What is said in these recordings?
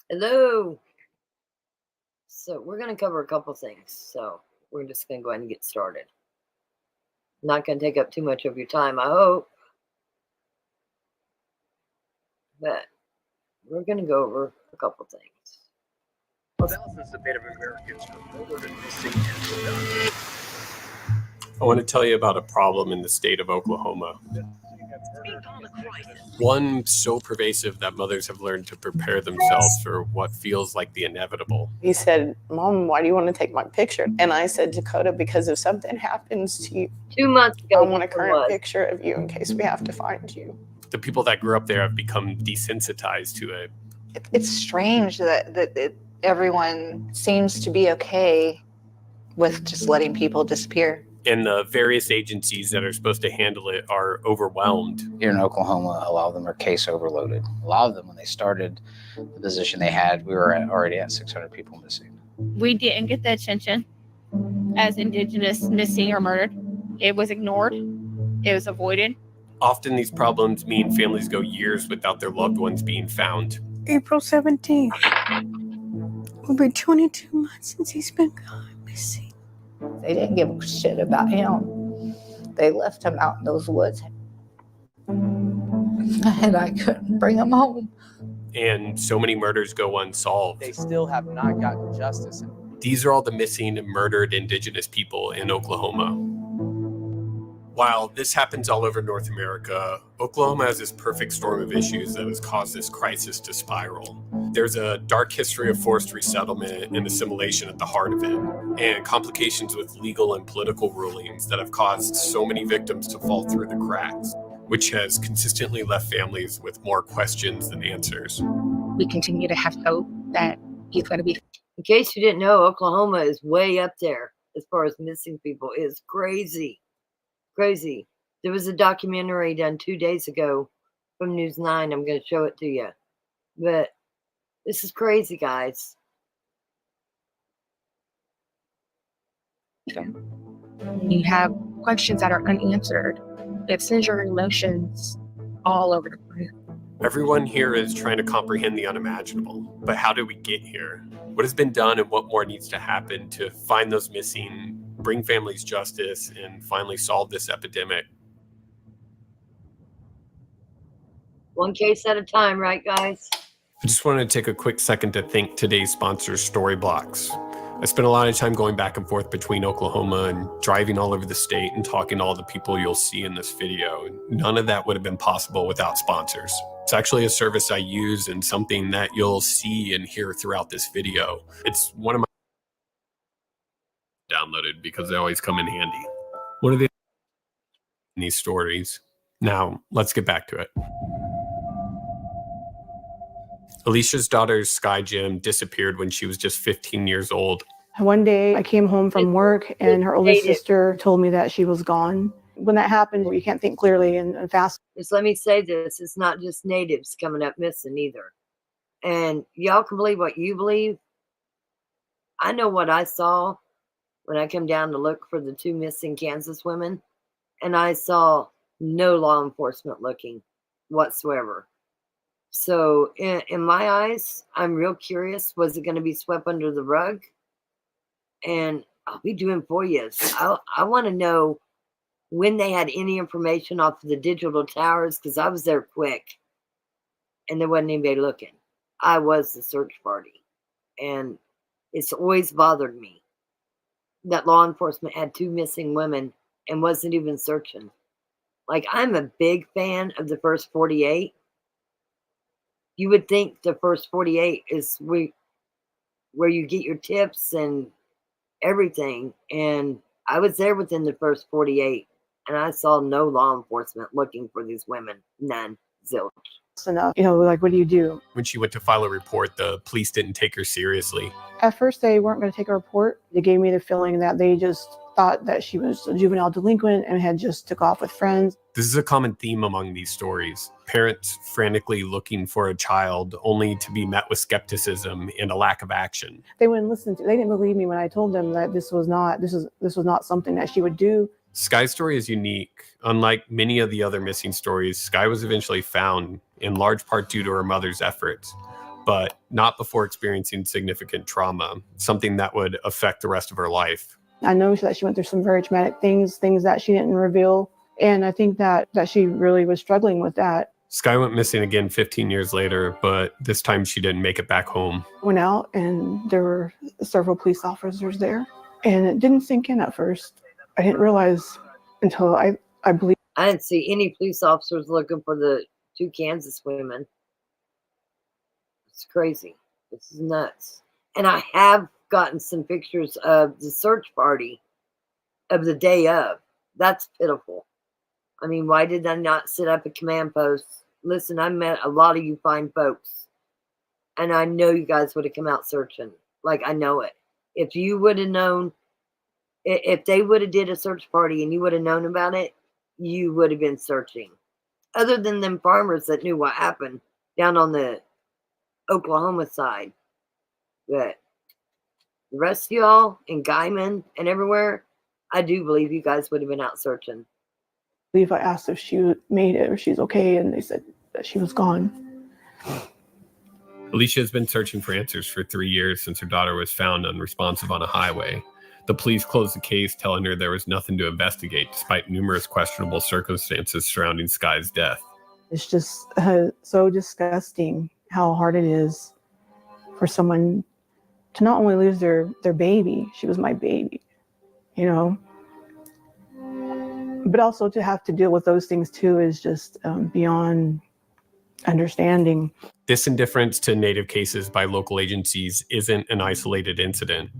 Hello. So we're going to cover a couple things. So we're just going to go ahead and get started. Not going to take up too much of your time, I hope. But we're going to go over a couple things. Thousands of Native Americans were murdered and missing and forgotten. I want to tell you about a problem in the state of Oklahoma. One so pervasive that mothers have learned to prepare themselves for what feels like the inevitable. He said, "Mom, why do you want to take my picture?" And I said, "Dakota, because if something happens to you, 2 months ago, I want a current picture of you in case we have to find you." The people that grew up there have become desensitized to it. It's strange that everyone seems to be okay with just letting people disappear. And the various agencies that are supposed to handle it are overwhelmed. Here in Oklahoma, a lot of them are case overloaded. A lot of them, when they started the position they had, we were already at 600 people missing. We didn't get the attention as indigenous missing or murdered. It was ignored. It was avoided. Often these problems mean families go years without their loved ones being found. April 17th. Will be 22 months since he's been gone missing. They didn't give a shit about him. They left him out in those woods. And I couldn't bring him home. And so many murders go unsolved. They still have not gotten justice. These are all the missing and murdered indigenous people in Oklahoma. While this happens all over North America, Oklahoma has this perfect storm of issues that has caused this crisis to spiral. There's a dark history of forced resettlement and assimilation at the heart of it, and complications with legal and political rulings that have caused so many victims to fall through the cracks, which has consistently left families with more questions than answers. We continue to have hope that he's going to be. In case you didn't know, Oklahoma is way up there as far as missing people. It's crazy. Crazy. There was a documentary done 2 days ago from News 9. I'm going to show it to you. But this is crazy, guys. You have questions that are unanswered. It sends your emotions all over the place. Everyone here is trying to comprehend the unimaginable. But how did we get here? What has been done and what more needs to happen to find those missing, bring families justice, and finally solve this epidemic? One case at a time, right, guys? I just wanted to take a quick second to thank today's sponsors, Storyblocks. I spent a lot of time going back and forth between Oklahoma and driving all over the state and talking to all the people you'll see in this video. None of that would have been possible without sponsors. It's actually a service I use and something that you'll see and hear throughout this video. It's one of my downloaded because they always come in handy. What are they in these stories? Now, let's get back to it. Alicia's daughter, Sky Jim, disappeared when she was just 15 years old. One day I came home from work and her oldest sister told me that she was gone. When that happened, you can't think clearly and fast. Just let me say this. It's not just natives coming up missing either. And y'all can believe what you believe. I know what I saw when I came down to look for the 2 missing Kansas women. And I saw no law enforcement looking whatsoever. So in my eyes, I'm real curious. Was it going to be swept under the rug? And I'll be doing for you. I want to know when they had any information off of the digital towers, because I was there quick and there wasn't anybody looking. I was the search party. And it's always bothered me that law enforcement had 2 missing women and wasn't even searching. Like, I'm a big fan of the first 48. You would think the first 48 is where you get your tips and everything. And I was there within the first 48, and I saw no law enforcement looking for these women. None. Zilch. Enough. Like, what do you do? When she went to file a report, the police didn't take her seriously. At first, they weren't going to take a report. They gave me the feeling that they just thought that she was a juvenile delinquent and had just took off with friends. This is a common theme among these stories. Parents frantically looking for a child only to be met with skepticism and a lack of action. They wouldn't listen to. They didn't believe me when I told them that this was not something that she would do. Sky's story is unique. Unlike many of the other missing stories, Sky was eventually found, in large part due to her mother's efforts. but not before experiencing significant trauma, something that would affect the rest of her life. I know that she went through some very traumatic things that she didn't reveal. And I think that she really was struggling with that. Sky went missing again 15 years later, but this time she didn't make it back home. Went out and there were several police officers there. And it didn't sink in at first. I didn't realize until I believe. I didn't see any police officers looking for the 2 Kansas women. It's crazy. This is nuts. And I have gotten some pictures of the search party of the day of. That's pitiful. I mean, why did I not sit up at command posts? Listen, I met a lot of you fine folks, and I know you guys would have come out searching. Like, I know it. If you would have known, if they would have did a search party and you would have known about it, you would have been searching. Other than them farmers that knew what happened down on the Oklahoma side. But the rest of y'all in Guyman and everywhere, I do believe you guys would have been out searching. I believe I asked if she made it or she's okay, and they said that she was gone. Alicia has been searching for answers for 3 years since her daughter was found unresponsive on a highway. The police closed the case, telling her there was nothing to investigate, despite numerous questionable circumstances surrounding Sky's death. It's just so disgusting how hard it is for someone to not only lose their baby, she was my baby, you know, but also to have to deal with those things too is just beyond understanding. This indifference to Native cases by local agencies isn't an isolated incident.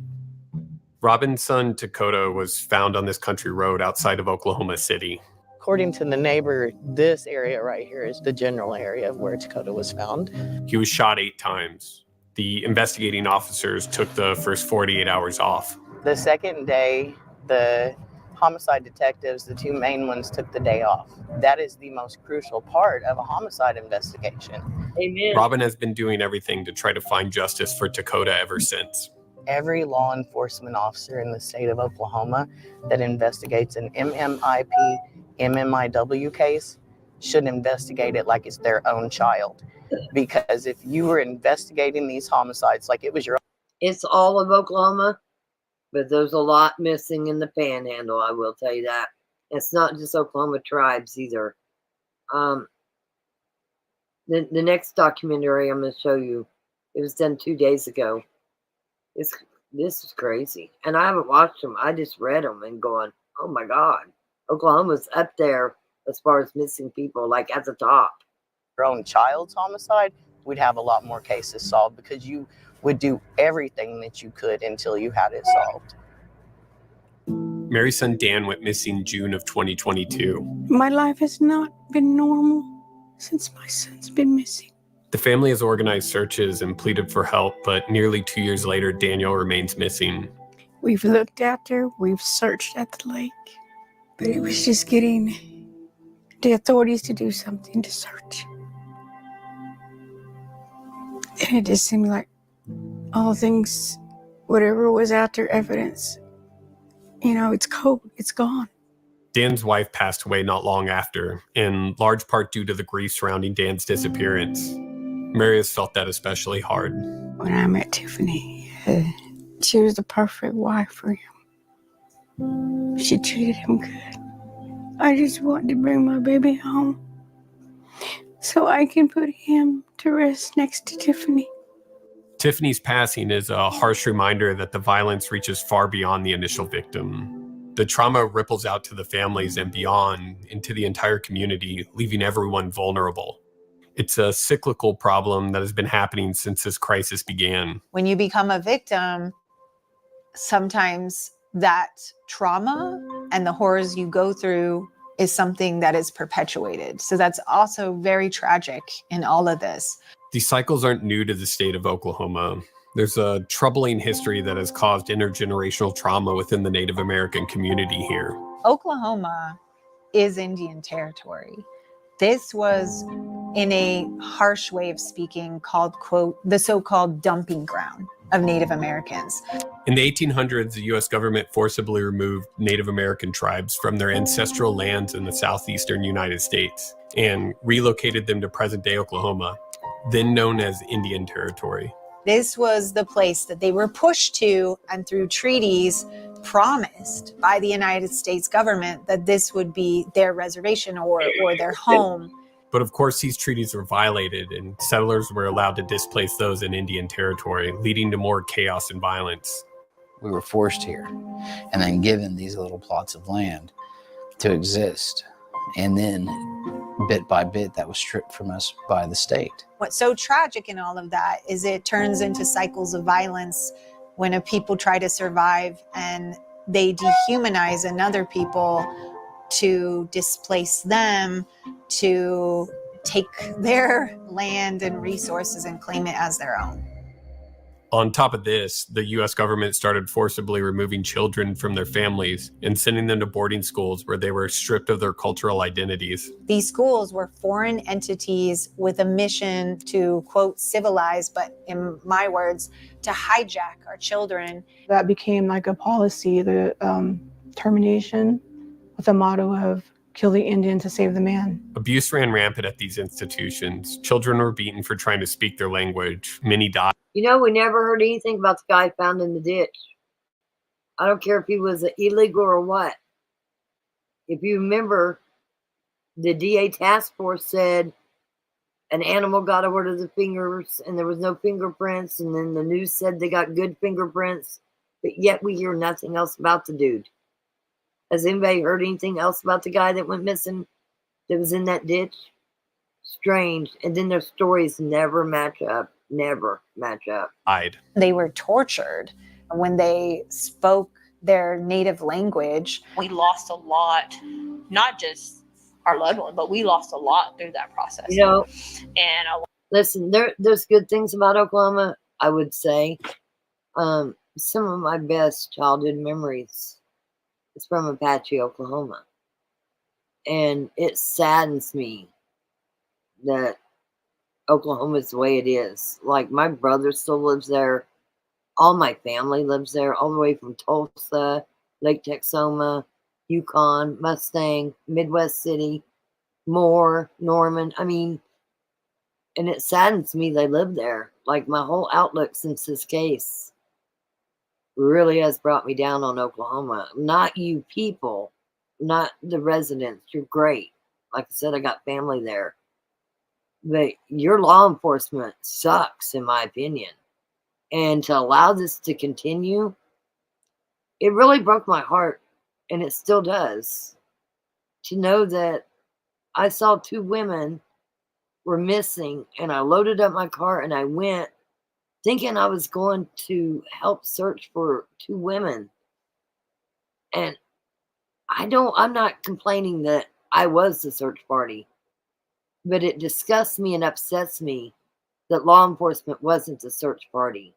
Robin's son, Dakota, was found on this country road outside of Oklahoma City. According to the neighbor, this area right here is the general area of where Dakota was found. He was shot 8 times. The investigating officers took the first 48 hours off. The second day, the homicide detectives, the 2 main ones, took the day off. That is the most crucial part of a homicide investigation. Amen. Robin has been doing everything to try to find justice for Dakota ever since. Every law enforcement officer in the state of Oklahoma that investigates an MMIP, MMIW case should investigate it like it's their own child. Because if you were investigating these homicides like it was your own. It's all of Oklahoma, but there's a lot missing in the panhandle, I will tell you that. It's not just Oklahoma tribes either. The next documentary I'm going to show you, it was done 2 days ago. This is crazy. And I haven't watched them. I just read them and going, oh my God. Oklahoma's up there as far as missing people, like at the top. Your own child's homicide, we'd have a lot more cases solved because you would do everything that you could until you had it solved. Mary's son Dan went missing June of 2022. My life has not been normal since my son's been missing. The family has organized searches and pleaded for help, but nearly 2 years later, Daniel remains missing. We've looked out there, we've searched at the lake, but it was just getting the authorities to do something to search. And it just seemed like all things, whatever was out there, evidence, you know, it's cold, it's gone. Dan's wife passed away not long after, in large part due to the grief surrounding Dan's disappearance. Mary has felt that especially hard. When I met Tiffany, she was the perfect wife for him. She treated him good. I just wanted to bring my baby home so I can put him to rest next to Tiffany. Tiffany's passing is a harsh reminder that the violence reaches far beyond the initial victim. The trauma ripples out to the families and beyond into the entire community, leaving everyone vulnerable. It's a cyclical problem that has been happening since this crisis began. When you become a victim, sometimes that trauma and the horrors you go through is something that is perpetuated. So that's also very tragic in all of this. These cycles aren't new to the state of Oklahoma. There's a troubling history that has caused intergenerational trauma within the Native American community here. Oklahoma is Indian territory. This was, in a harsh way of speaking, called, quote, the so-called dumping ground of Native Americans. In the 1800s, the U.S. government forcibly removed Native American tribes from their ancestral lands in the southeastern United States and relocated them to present-day Oklahoma. then known as Indian Territory. This was the place that they were pushed to, and through treaties promised by the United States government that this would be their reservation or their home. But of course, these treaties were violated, and settlers were allowed to displace those in Indian Territory, leading to more chaos and violence. We were forced here and then given these little plots of land to exist. And then bit by bit, that was stripped from us by the state. What's so tragic in all of that is it turns into cycles of violence when a people try to survive and they dehumanize another people to displace them, to take their land and resources and claim it as their own. On top of this, the U.S. government started forcibly removing children from their families and sending them to boarding schools where they were stripped of their cultural identities. These schools were foreign entities with a mission to, quote, civilize, but in my words, to hijack our children. That became like a policy, the termination with a motto of kill the Indian to save the man. Abuse ran rampant at these institutions. Children were beaten for trying to speak their language. Many died. You know, we never heard anything about the guy found in the ditch. I don't care if he was illegal or what. If you remember, the DA task force said an animal got over to the fingers and there was no fingerprints, and then the news said they got good fingerprints, but yet we hear nothing else about the dude. Has anybody heard anything else about the guy that went missing that was in that ditch? Strange. And then their stories never match up. Never match up. They were tortured when they spoke their native language. We lost a lot, not just our loved one, but we lost a lot through that process. You know, and listen, there's good things about Oklahoma, I would say. Some of my best childhood memories is from Apache, Oklahoma. And it saddens me that Oklahoma is the way it is. Like, my brother still lives there. All my family lives there, all the way from Tulsa, Lake Texoma, Yukon, Mustang, Midwest City, Moore, Norman. I mean, and it saddens me they live there. Like, my whole outlook since this case really has brought me down on Oklahoma. Not you people, not the residents. You're great. Like I said, I got family there. But your law enforcement sucks, in my opinion. And to allow this to continue, it really broke my heart, and it still does, to know that I saw two women were missing, and I loaded up my car and I went thinking I was going to help search for two women. And I'm not complaining that I was the search party, but it disgusts me and upsets me that law enforcement wasn't the search party.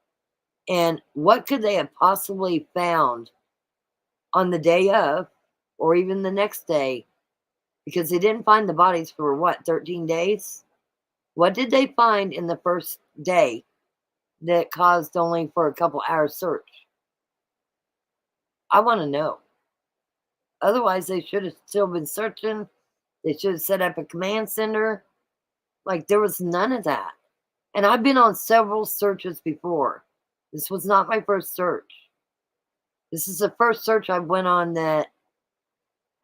And what could they have possibly found on the day of, or even the next day? Because they didn't find the bodies for what, 13 days? What did they find in the first day that caused only for a couple hours search? I want to know. Otherwise, they should have still been searching. They should have set up a command center. Like, there was none of that. And I've been on several searches before. This was not my first search. This is the first search I went on that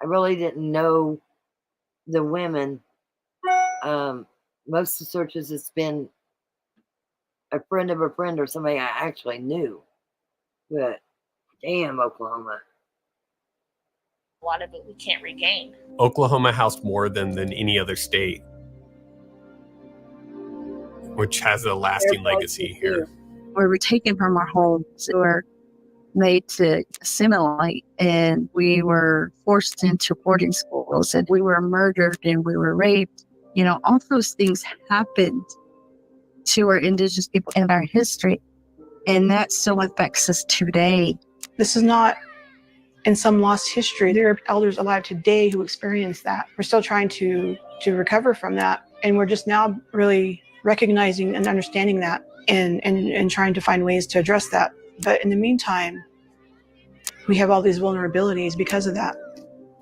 I really didn't know the women. Most of the searches, it's been a friend of a friend or somebody I actually knew. But damn, Oklahoma. a lot of it we can't regain. Oklahoma housed more than any other state, which has a lasting legacy here. We were taken from our homes. We were made to assimilate, and we were forced into boarding schools, and we were murdered, and we were raped. You know, all those things happened to our indigenous people in our history, and that still affects us today. This is not in some lost history. There are elders alive today who experienced that. We're still trying to recover from that, and we're just now really recognizing and understanding that and trying to find ways to address that. But in the meantime, we have all these vulnerabilities because of that.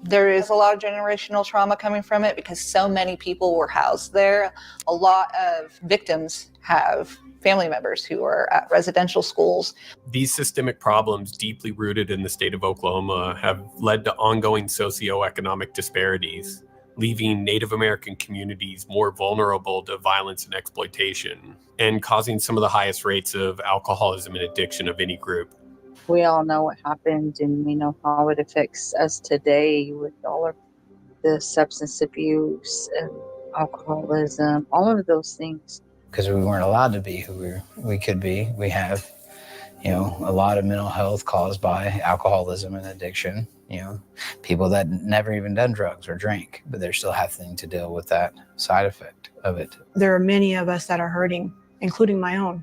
There is a lot of generational trauma coming from it because so many people were housed there. A lot of victims have family members who are at residential schools. These systemic problems, deeply rooted in the state of Oklahoma, have led to ongoing socioeconomic disparities, leaving Native American communities more vulnerable to violence and exploitation, and causing some of the highest rates of alcoholism and addiction of any group. We all know what happened, and we know how it affects us today with all of the substance abuse and alcoholism, all of those things. Because we weren't allowed to be who we could be. We have, a lot of mental health caused by alcoholism and addiction. People that never even done drugs or drank, but they're still having to deal with that side effect of it. There are many of us that are hurting, including my own.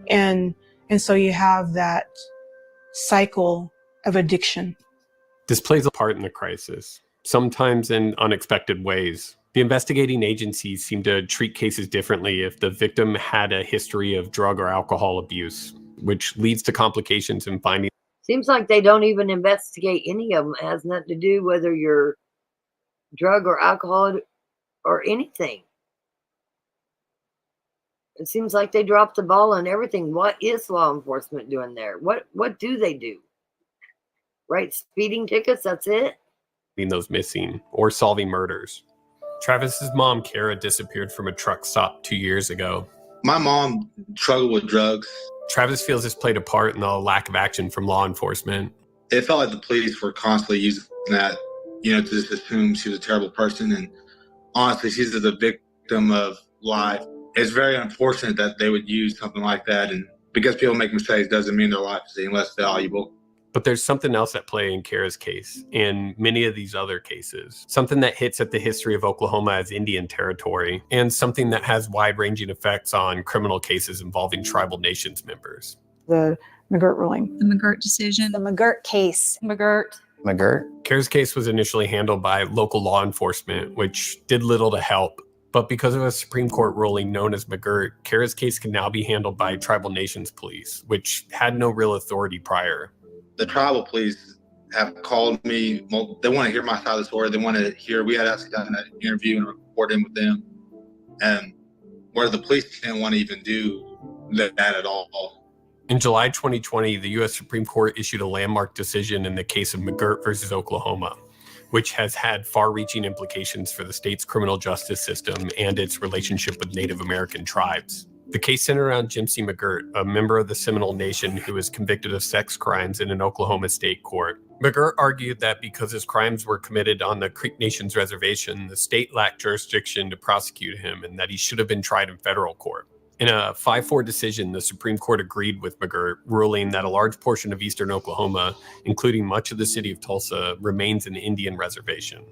And so you have that cycle of addiction. This plays a part in the crisis, sometimes in unexpected ways. The investigating agencies seem to treat cases differently if the victim had a history of drug or alcohol abuse, which leads to complications in finding. Seems like they don't even investigate any of them. It has nothing to do whether you're drug or alcohol or anything. It seems like they dropped the ball on everything. What is law enforcement doing there? What do they do? Write speeding tickets, that's it? Those missing or solving murders. Travis's mom, Kara, disappeared from a truck stop 2 years ago. My mom struggled with drugs. Travis feels this played a part in the lack of action from law enforcement. It felt like the police were constantly using that, to just assume she was a terrible person. And honestly, she's the victim of life. It's very unfortunate that they would use something like that. And because people make mistakes doesn't mean their life is any less valuable. But there's something else at play in Kara's case and many of these other cases. Something that hits at the history of Oklahoma as Indian territory, and something that has wide-ranging effects on criminal cases involving tribal nations members. The Mcgurt ruling. The Mcgurt decision. The Mcgurt case. Mcgurt. Kara's case was initially handled by local law enforcement, which did little to help. But because of a Supreme Court ruling known as Mcgurt, Kara's case can now be handled by tribal nations police, which had no real authority prior. The tribal police have called me. They want to hear my side of the story. They want to hear. We had actually done an interview and recording with them, and where the police didn't want to even do that at all. In July 2020, the U.S. Supreme Court issued a landmark decision in the case of Mcgurt versus Oklahoma, which has had far-reaching implications for the state's criminal justice system and its relationship with Native American tribes. The case centered around Jim C. Mcgurt, a member of the Seminole Nation who was convicted of sex crimes in an Oklahoma state court. Mcgurt argued that because his crimes were committed on the Creek Nation's reservation, the state lacked jurisdiction to prosecute him and that he should have been tried in federal court. In a 5-4 decision, the Supreme Court agreed with Mcgurt, ruling that a large portion of eastern Oklahoma, including much of the city of Tulsa, remains an Indian reservation.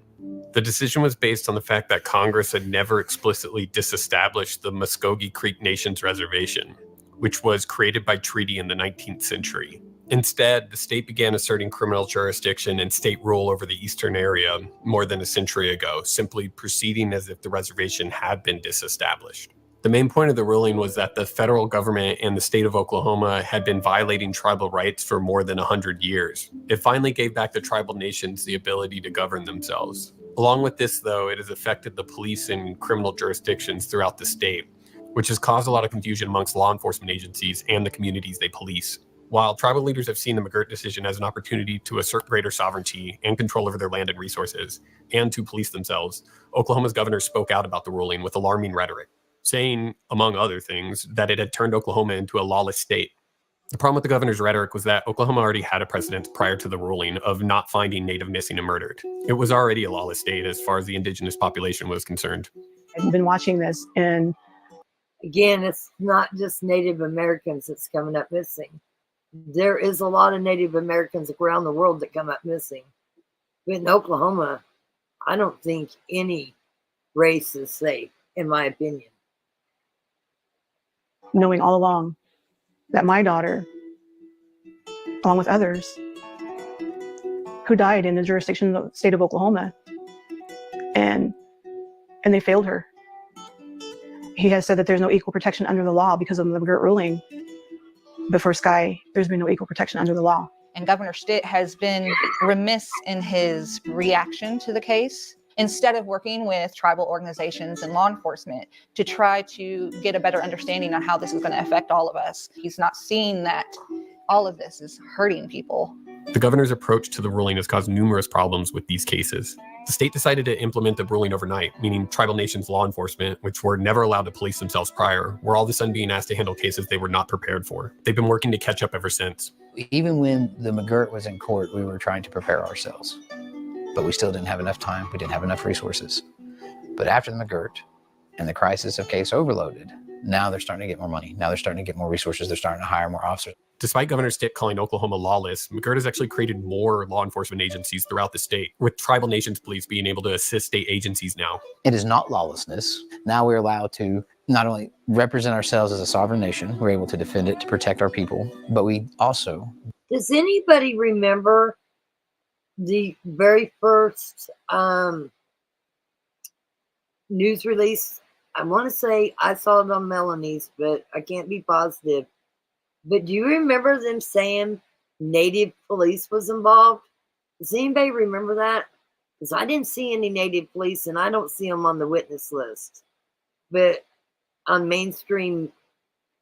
The decision was based on the fact that Congress had never explicitly disestablished the Muskogee Creek Nation's reservation, which was created by treaty in the 19th century. Instead, the state began asserting criminal jurisdiction and state rule over the eastern area more than a century ago, simply proceeding as if the reservation had been disestablished. The main point of the ruling was that the federal government and the state of Oklahoma had been violating tribal rights for more than 100 years. It finally gave back the tribal nations the ability to govern themselves. Along with this, though, it has affected the police and criminal jurisdictions throughout the state, which has caused a lot of confusion amongst law enforcement agencies and the communities they police. While tribal leaders have seen the Mcgurt decision as an opportunity to assert greater sovereignty and control over their land and resources, and to police themselves, Oklahoma's governor spoke out about the ruling with alarming rhetoric, saying, among other things, that it had turned Oklahoma into a lawless state. The problem with the governor's rhetoric was that Oklahoma already had a precedent prior to the ruling of not finding Native missing and murdered. It was already a lawless state as far as the indigenous population was concerned. I've been watching this, and again, it's not just Native Americans that's coming up missing. There is a lot of Native Americans around the world that come up missing. But in Oklahoma, I don't think any race is safe, in my opinion. knowing all along that my daughter, along with others who died in the jurisdiction of the state of Oklahoma, and they failed her. He has said that there's no equal protection under the law because of the Mcgurt ruling. But for Sky, there's been no equal protection under the law. And Governor Stitt has been remiss in his reaction to the case. Instead of working with tribal organizations and law enforcement to try to get a better understanding on how this is going to affect all of us, he's not seeing that all of this is hurting people. The governor's approach to the ruling has caused numerous problems with these cases. The state decided to implement the ruling overnight, meaning tribal nations' law enforcement, which were never allowed to police themselves prior, were all of a sudden being asked to handle cases they were not prepared for. They've been working to catch up ever since. Even when the Mcgurt was in court, we were trying to prepare ourselves. But we still didn't have enough time. We didn't have enough resources. But after the Mcgurt and the crisis of case overloaded, now they're starting to get more money. Now they're starting to get more resources. They're starting to hire more officers. Despite Governor Stitt calling Oklahoma lawless, Mcgurt has actually created more law enforcement agencies throughout the state, with tribal nations police being able to assist state agencies now. It is not lawlessness. Now we're allowed to not only represent ourselves as a sovereign nation, we're able to defend it, to protect our people, but we also... Does anybody remember the very first news release? I want to say I saw it on Melanie's, but I can't be positive. But do you remember them saying Native police was involved? Does anybody remember that? Because I didn't see any Native police, and I don't see them on the witness list. But on mainstream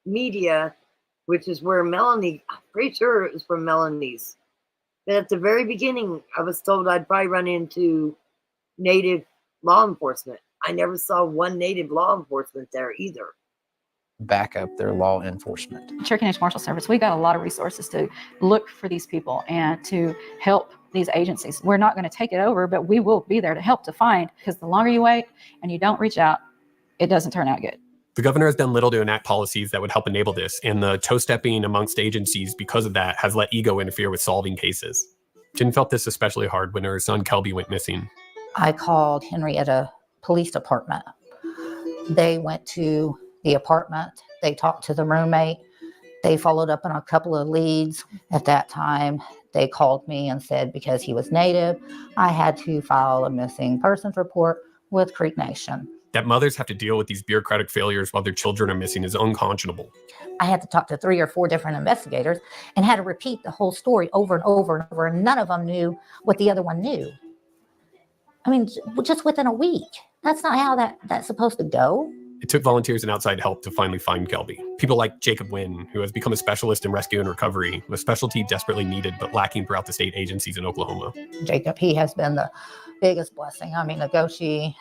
media, which is where Melanie, I'm pretty sure it was from Melanie's. But at the very beginning, I was told I'd probably run into Native law enforcement. I never saw one Native law enforcement there either. Back up their law enforcement. Cherokee Nation Marshal Service, we got a lot of resources to look for these people and to help these agencies. We're not going to take it over, but we will be there to help to find, because the longer you wait and you don't reach out, it doesn't turn out good. The governor has done little to enact policies that would help enable this, and the toe-stepping amongst agencies because of that has let ego interfere with solving cases. Jen felt this especially hard when her son Kelby went missing. I called Henrietta Police Department. They went to the apartment. They talked to the roommate. They followed up on a couple of leads. At that time, they called me and said because he was Native, I had to file a missing persons report with Creek Nation. That mothers have to deal with these bureaucratic failures while their children are missing is unconscionable. I had to talk to 3 or 4 different investigators and had to repeat the whole story over and over and over, and none of them knew what the other one knew. I mean, just within a week. That's not how that's supposed to go. It took volunteers and outside help to finally find Kelby. People like Jacob Wynn, who has become a specialist in rescue and recovery, a specialty desperately needed but lacking throughout the state agencies in Oklahoma. Jacob, he has been the biggest blessing. I mean, Nagoshi,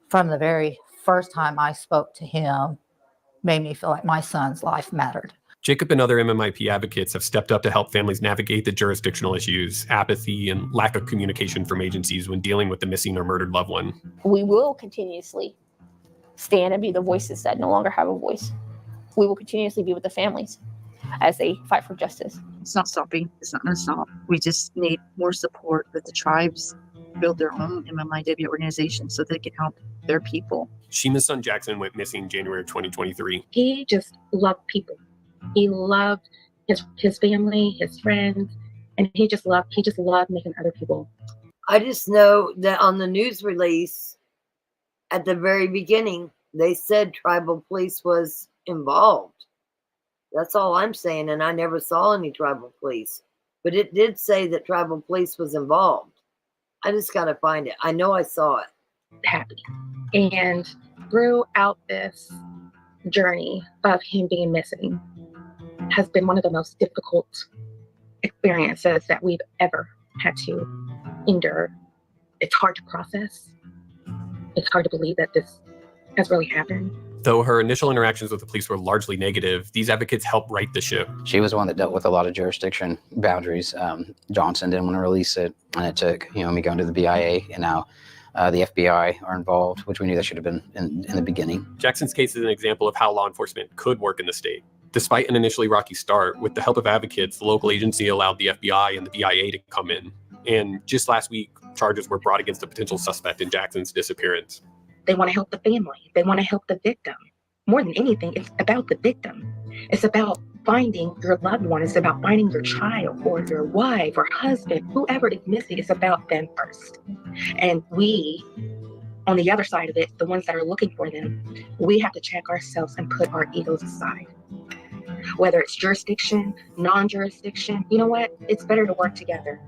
from the very first time I spoke to him, made me feel like my son's life mattered. Jacob and other MMIP advocates have stepped up to help families navigate the jurisdictional issues, apathy, and lack of communication from agencies when dealing with the missing or murdered loved one. We will continuously stand and be the voices that no longer have a voice. We will continuously be with the families as they fight for justice. It's not stopping. It's not going to stop. We just need more support that the tribes build their own MMIW organization so they can help their people. Shima's son Jackson went missing in January of 2023. He just loved people. He loved his family, his friends, and he just loved making other people. I just know that on the news release at the very beginning, they said tribal police was involved. That's all I'm saying, and I never saw any tribal police. But it did say that tribal police was involved. I just got to find it. I know I saw it. Happy. And throughout this journey of him being missing has been one of the most difficult experiences that we've ever had to endure. It's hard to process. It's hard to believe that this has really happened. Though her initial interactions with the police were largely negative, these advocates helped right the ship. She was the one that dealt with a lot of jurisdiction boundaries. Johnson didn't want to release it, and it took me going to the BIA, and now the FBI are involved, which we knew that should have been in the beginning. Jackson's case is an example of how law enforcement could work in the state. Despite an initially rocky start, with the help of advocates, the local agency allowed the FBI and the BIA to come in. And just last week, charges were brought against a potential suspect in Jackson's disappearance. They want to help the family. They want to help the victim. More than anything, it's about the victim. It's about finding your loved one. It's about finding your child or your wife or husband, whoever is missing. It's about them first. And we, on the other side of it, the ones that are looking for them, we have to check ourselves and put our egos aside. whether it's jurisdiction, non-jurisdiction. You know what? It's better to work together,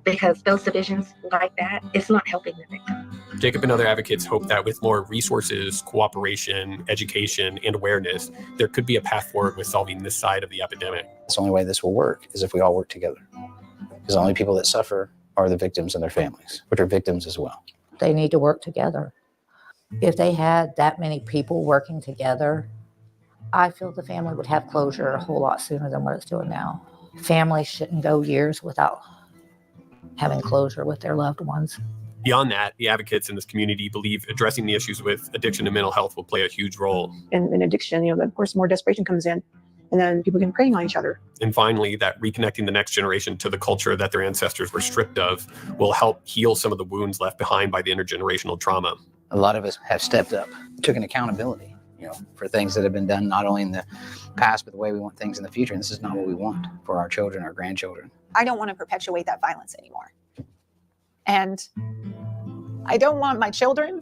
because those divisions like that, it's not helping the victim. Jacob and other advocates hope that with more resources, cooperation, education, and awareness, there could be a path forward with solving this side of the epidemic. The only way this will work is if we all work together. Because the only people that suffer are the victims and their families, which are victims as well. They need to work together. If they had that many people working together, I feel the family would have closure a whole lot sooner than what it's doing now. Families shouldn't go years without having closure with their loved ones. Beyond that, the advocates in this community believe addressing the issues with addiction and mental health will play a huge role. And in addiction, of course, more desperation comes in, and then people can preying on each other. And finally, that reconnecting the next generation to the culture that their ancestors were stripped of will help heal some of the wounds left behind by the intergenerational trauma. A lot of us have stepped up, took an accountability, for things that have been done not only in the past, but the way we want things in the future. And this is not what we want for our children, our grandchildren. I don't want to perpetuate that violence anymore. And I don't want my children,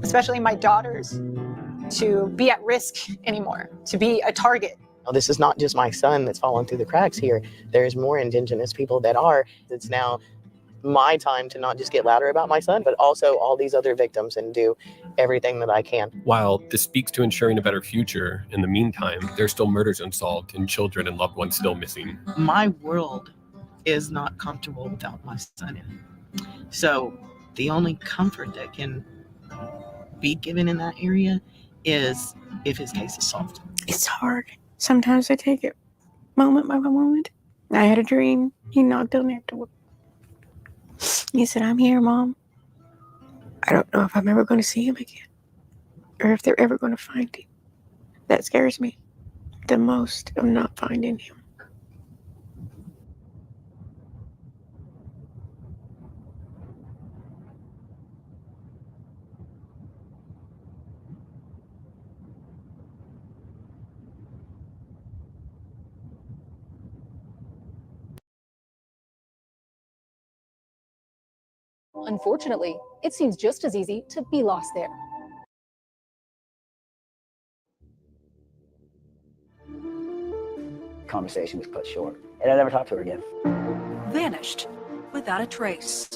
especially my daughters, to be at risk anymore, to be a target. This is not just my son that's fallen through the cracks here. There's more indigenous people that are. It's now my time to not just get louder about my son, but also all these other victims, and do everything that I can. While this speaks to ensuring a better future, in the meantime, there's still murders unsolved and children and loved ones still missing. My world is not comfortable without my son in it. So the only comfort that can be given in that area is if his case is solved. It's hard. Sometimes I take it moment by moment. I had a dream. He knocked on that door. He said, "I'm here, Mom. I don't know if I'm ever going to see him again, or if they're ever going to find him." That scares me the most, of not finding him. Unfortunately, it seems just as easy to be lost there. Conversation was cut short, and I never talked to her again. Vanished without a trace.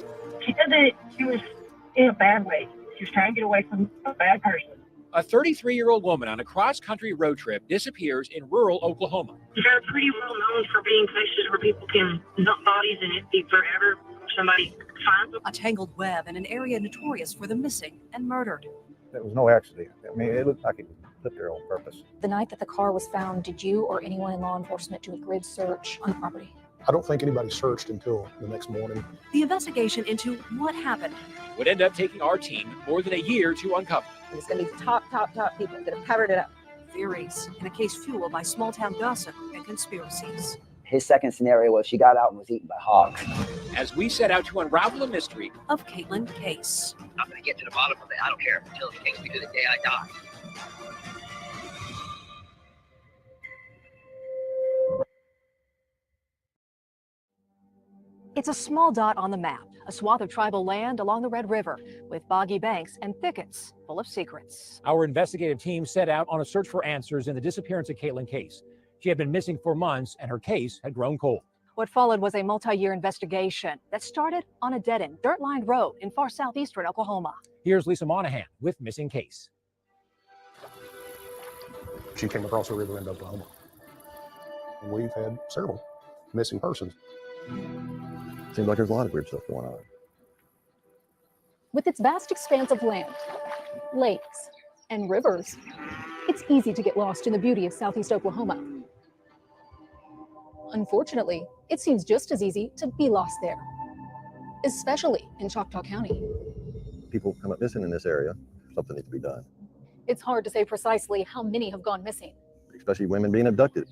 She said that she was in a bad way. She was trying to get away from a bad person. A 33-year-old woman on a cross-country road trip disappears in rural Oklahoma. They're pretty well known for being places where people can dump bodies and it be forever. Somebody finds them. A tangled web in an area notorious for the missing and murdered. It was no accident. I mean, it looked like it was put there on purpose. The night that the car was found, did you or anyone in law enforcement do a grid search on the property? I don't think anybody searched until the next morning. The investigation into what happened would end up taking our team more than a year to uncover. It's going to be top people that have covered it up. Theories in a case fueled by small-town gossip and conspiracies. His second scenario was she got out and was eaten by hogs. As we set out to unravel the mystery of Caitlyn Case. I'm going to get to the bottom of it. I don't care until it takes me to the day I die. It's a small dot on the map, a swath of tribal land along the Red River, with boggy banks and thickets full of secrets. Our investigative team set out on a search for answers in the disappearance of Caitlyn Case. She had been missing for months, and her case had grown cold. What followed was a multi-year investigation that started on a dead-end, dirt-lined road in far southeastern Oklahoma. Here's Lisa Monahan with Missing Case. She came across a river in Oklahoma. And we've had several missing persons. Seems like there's a lot of weird stuff going on. With its vast expanse of land, lakes, and rivers, it's easy to get lost in the beauty of southeast Oklahoma. Unfortunately, it seems just as easy to be lost there, especially in Choctaw County. People come up missing in this area. Something needs to be done, It's hard to say precisely how many have gone missing, especially women being abducted.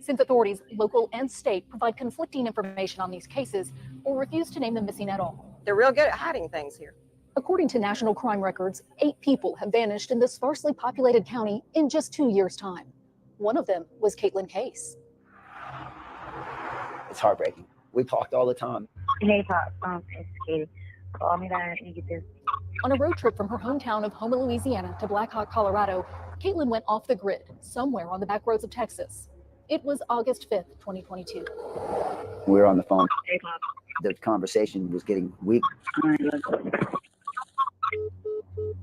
since authorities, local and state, provide conflicting information on these cases or refuse to name them missing at all. They're real good at hiding things here. According to national crime records, 8 people have vanished in this sparsely populated county in just 2 years' time. One of them was Caitlyn Case. It's heartbreaking. We talked all the time. Hey, Pop. It's Katie. Call me back and get this. On a road trip from her hometown of Houma, Louisiana to Black Hawk, Colorado, Caitlyn went off the grid somewhere on the back roads of Texas. It was August 5th, 2022. We were on the phone. The conversation was getting weak.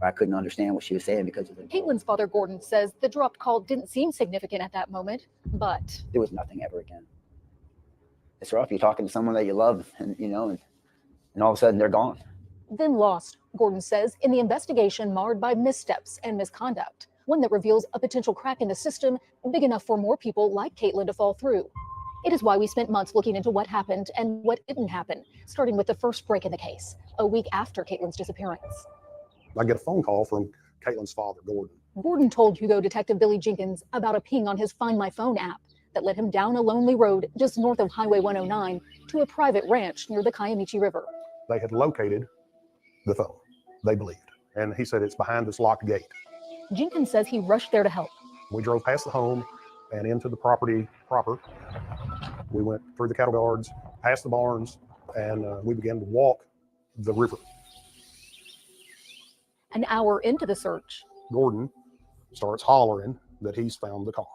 I couldn't understand what she was saying because of Caitlyn's father, Gordon, says the dropped call didn't seem significant at that moment, but there was nothing ever again. It's rough. You're talking to someone that you love, and and all of a sudden they're gone. then lost, Gordon says, in the investigation marred by missteps and misconduct, one that reveals a potential crack in the system big enough for more people like Caitlyn to fall through. It is why we spent months looking into what happened and what didn't happen, starting with the first break in the case, a week after Caitlyn's disappearance. I get a phone call from Caitlyn's father, Gordon. Gordon told Hugo Detective Billy Jenkins about a ping on his Find My Phone app that led him down a lonely road just north of Highway 109 to a private ranch near the Kiamichi River. They had located the phone, they believed. And he said it's behind this locked gate. Jenkins says he rushed there to help. We drove past the home and into the property proper. We went through the cattle guards, past the barns, and we began to walk the river. An hour into the search, Gordon starts hollering that he's found the car.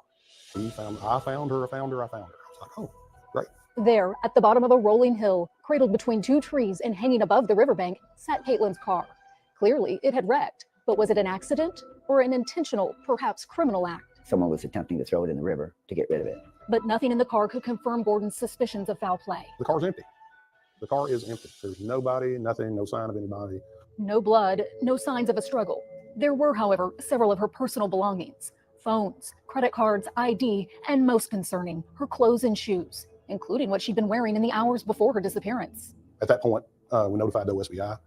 I found her. I was like, oh, great. there at the bottom of a rolling hill, cradled between two trees and hanging above the riverbank, sat Caitlyn's car. Clearly, it had wrecked, but was it an accident or an intentional, perhaps criminal act? Someone was attempting to throw it in the river to get rid of it. But nothing in the car could confirm Gordon's suspicions of foul play. The car's empty. The car is empty. There's nobody, nothing, no sign of anybody. No blood, no signs of a struggle. There were, however, several of her personal belongings: phones, credit cards, ID, and most concerning, her clothes and shoes, including what she'd been wearing in the hours before her disappearance. At that point, we notified the OSBI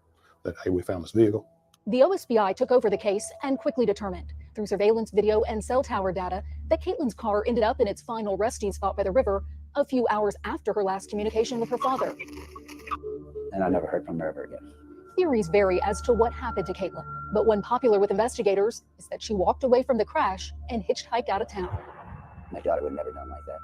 that, hey, we found this vehicle. The OSBI took over the case and quickly determined, through surveillance video and cell tower data, that Caitlyn's car ended up in its final resting spot by the river a few hours after her last communication with her father. And I never heard from her ever again. Theories vary as to what happened to Caitlyn, but one popular with investigators is that she walked away from the crash and hitchhiked out of town. My daughter would have never done like that.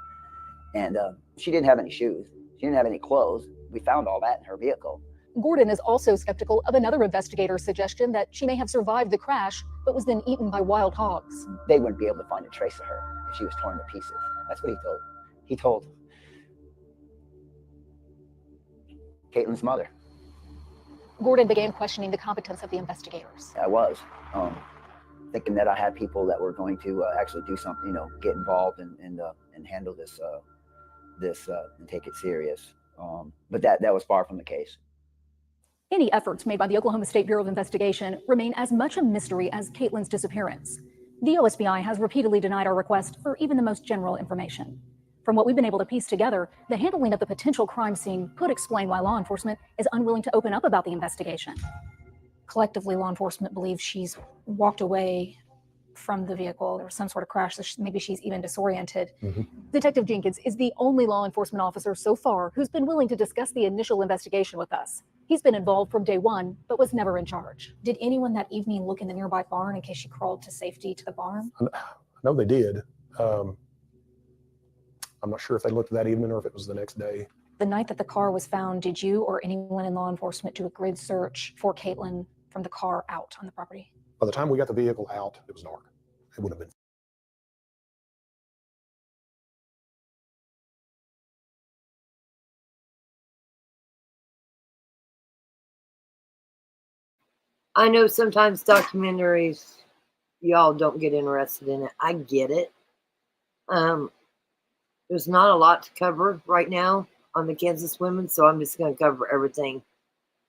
And she didn't have any shoes. She didn't have any clothes. We found all that in her vehicle. Gordon is also skeptical of another investigator's suggestion that she may have survived the crash, but was then eaten by wild hogs. They wouldn't be able to find a trace of her if she was torn to pieces. That's what he told. He told Caitlyn's mother. Gordon began questioning the competence of the investigators. I was thinking that I had people that were going to actually do something, get involved and handle this and take it serious. But that was far from the case. Any efforts made by the Oklahoma State Bureau of Investigation remain as much a mystery as Caitlyn's disappearance. The OSBI has repeatedly denied our request for even the most general information. From what we've been able to piece together, the handling of the potential crime scene could explain why law enforcement is unwilling to open up about the investigation. Collectively, law enforcement believes she's walked away from the vehicle. There was some sort of crash, so maybe she's even disoriented. Detective Jenkins is the only law enforcement officer so far who's been willing to discuss the initial investigation with us. He's been involved from day one, but was never in charge. Did anyone that evening look in the nearby barn in case she crawled to safety to the barn? No, they did. I'm not sure if they looked that evening or if it was the next day. The night that the car was found, did you or anyone in law enforcement do a grid search for Caitlyn from the car out on the property? By the time we got the vehicle out, it was dark. It would have been. I know sometimes documentaries, y'all don't get interested in it. I get it. There's not a lot to cover right now on the Kansas women, so I'm just going to cover everything.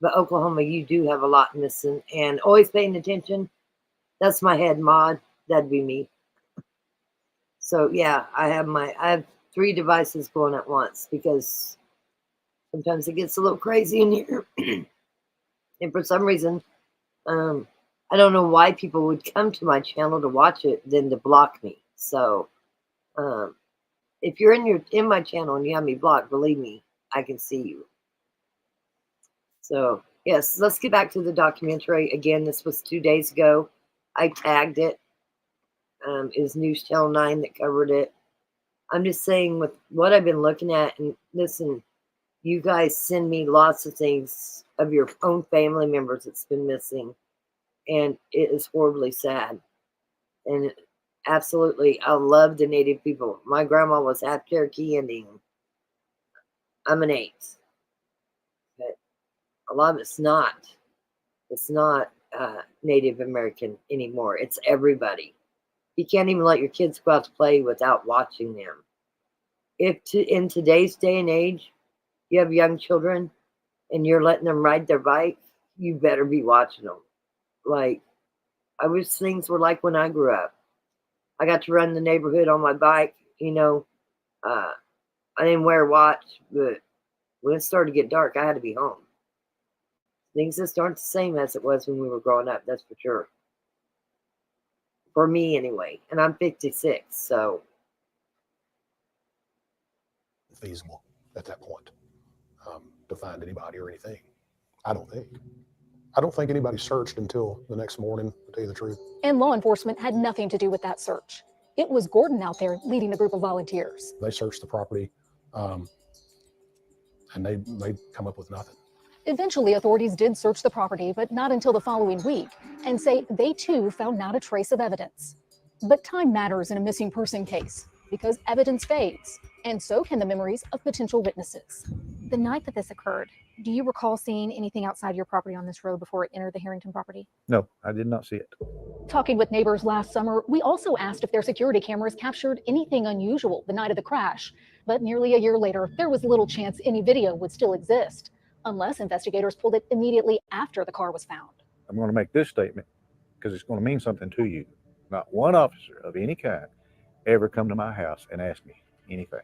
But Oklahoma, you do have a lot missing, and always paying attention. That's my head mod. That'd be me. So yeah, I have 3 devices going at once because sometimes it gets a little crazy in here. And for some reason, I don't know why people would come to my channel to watch it than to block me. So if you're in my channel and you have me blocked, believe me, I can see you. So yes, let's get back to the documentary. Again, this was 2 days ago. I tagged it. It was News Channel 9 that covered it. I'm just saying with what I've been looking at, and listen, you guys send me lots of things of your own family members that's been missing, and it is horribly sad. And Absolutely. I love the Native people. My grandma was half Cherokee Indian. I'm an 8. But a lot of it's not. It's not Native American anymore. It's everybody. You can't even let your kids go out to play without watching them. In today's day and age, you have young children and you're letting them ride their bike, you better be watching them. Like, I wish things were like when I grew up. I got to run the neighborhood on my bike. I didn't wear a watch, but when it started to get dark, I had to be home. Things just aren't the same as it was when we were growing up, that's for sure. For me, anyway. And I'm 56, so. Feasible at that point to find anybody or anything. I don't think anybody searched until the next morning, to tell you the truth. And law enforcement had nothing to do with that search. It was Gordon out there leading the group of volunteers. They searched the property and they come up with nothing. Eventually, authorities did search the property, but not until the following week, and say they too found not a trace of evidence. But time matters in a missing person case because evidence fades, and so can the memories of potential witnesses. The night that this occurred, do you recall seeing anything outside your property on this road before it entered the Harrington property? No, I did not see it. Talking with neighbors last summer, we also asked if their security cameras captured anything unusual the night of the crash. But nearly a year later, there was little chance any video would still exist, unless investigators pulled it immediately after the car was found. I'm going to make this statement because it's going to mean something to you. Not one officer of any kind ever come to my house and ask me anything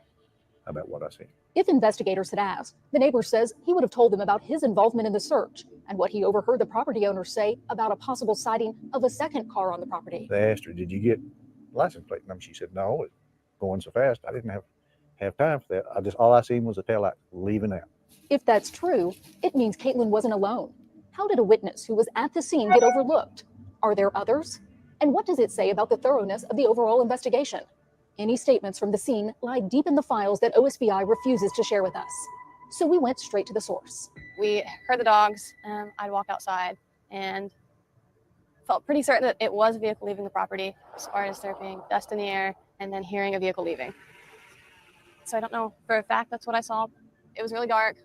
about what I seen. If investigators had asked, the neighbor says he would have told them about his involvement in the search and what he overheard the property owner say about a possible sighting of a second car on the property. They asked her, "Did you get license plate number?" She said, "No, it's going so fast. I didn't have time for that. All I seen was a taillight leaving out." If that's true, it means Caitlyn wasn't alone. How did a witness who was at the scene get overlooked? Are there others? And what does it say about the thoroughness of the overall investigation? Any statements from the scene lie deep in the files that OSBI refuses to share with us. So we went straight to the source. We heard the dogs. I'd walk outside and felt pretty certain that it was a vehicle leaving the property as far as there being dust in the air and then hearing a vehicle leaving. So I don't know for a fact that's what I saw. It was really dark.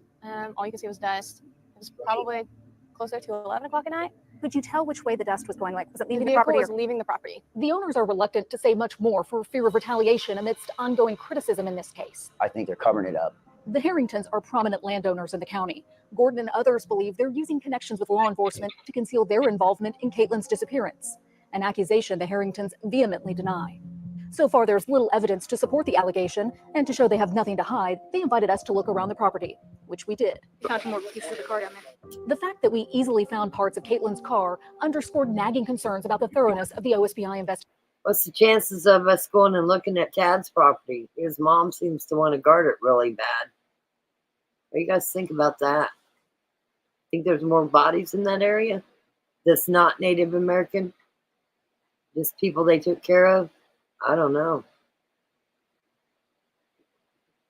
All you could see was dust. It was probably closer to 11 o'clock at night. Could you tell which way the dust was going? Like, was it leaving the vehicle property? was leaving the property. The owners are reluctant to say much more for fear of retaliation amidst ongoing criticism in this case. I think they're covering it up. The Harringtons are prominent landowners in the county. Gordon and others believe they're using connections with law enforcement to conceal their involvement in Caitlyn's disappearance, an accusation the Harringtons vehemently deny. So far, there's little evidence to support the allegation, and to show they have nothing to hide, they invited us to look around the property, which we did. Found some more pieces of the car down there. The fact that we easily found parts of Caitlyn's car underscored nagging concerns about the thoroughness of the OSBI investigation. What's the chances of us going and looking at Tad's property? His mom seems to want to guard it really bad. What do you guys think about that? Think there's more bodies in that area that's not Native American? Just people they took care of? I don't know.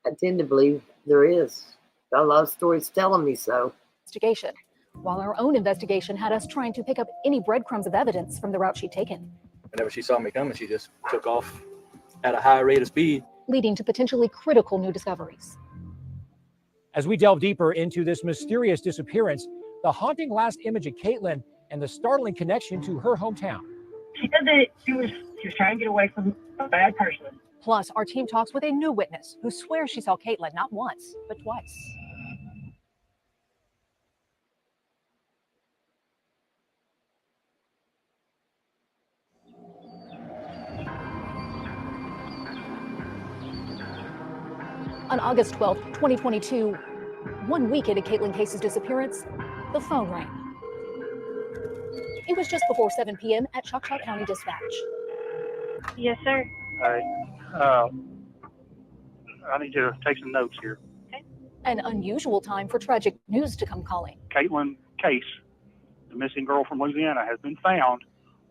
I tend to believe there is. Got a lot of stories telling me so. Investigation, while our own investigation had us trying to pick up any breadcrumbs of evidence from the route she'd taken. Whenever she saw me coming, she just took off at a high rate of speed, leading to potentially critical new discoveries. As we delve deeper into this mysterious disappearance, the haunting last image of Caitlyn, and the startling connection to her hometown. She said that she was trying to get away from a bad person. Plus, our team talks with a new witness who swears she saw Caitlyn not once, but twice. On August 12, 2022, 1 week into Caitlyn Case's disappearance, the phone rang. It was just before 7 p.m. at Choctaw County Dispatch. Yes, sir. All right. I need you to take some notes here. An unusual time for tragic news to come calling. Caitlyn Case, the missing girl from Louisiana, has been found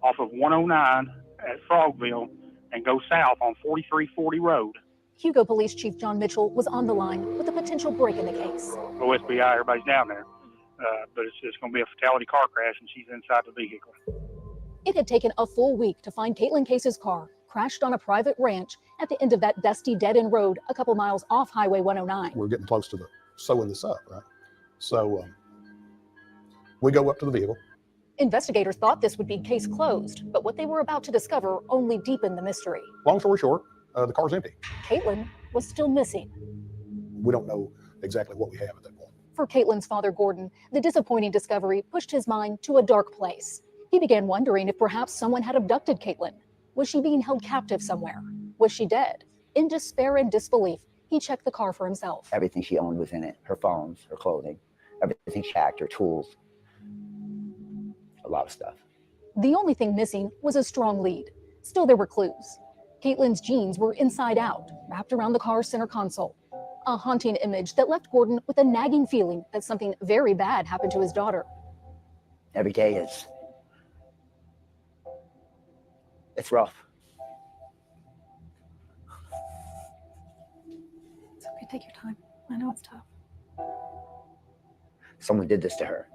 off of 109 at Frogville and go south on 4340 Road. Hugo Police Chief John Mitchell was on the line with a potential break in the case. OSBI, everybody's down there. But it's going to be a fatality car crash, and she's inside the vehicle. It had taken a full week to find Caitlyn Case's car, crashed on a private ranch at the end of that dusty dead-end road a couple miles off Highway 109. We're getting close to the sewing this up, right? So we go up to the vehicle. Investigators thought this would be case closed, but what they were about to discover only deepened the mystery. Long story short, the car's empty. Caitlyn was still missing. We don't know exactly what we have at that point. For Caitlyn's father, Gordon, the disappointing discovery pushed his mind to a dark place. He began wondering if perhaps someone had abducted Caitlyn. Was she being held captive somewhere? Was she dead? In despair and disbelief, he checked the car for himself. Everything she owned was in it. Her phones, her clothing, everything she hacked, her tools. A lot of stuff. The only thing missing was a strong lead. Still, there were clues. Caitlyn's jeans were inside out, wrapped around the car's center console. A haunting image that left Gordon with a nagging feeling that something very bad happened to his daughter. Every day it's rough. It's okay, take your time. I know it's tough. Someone did this to her.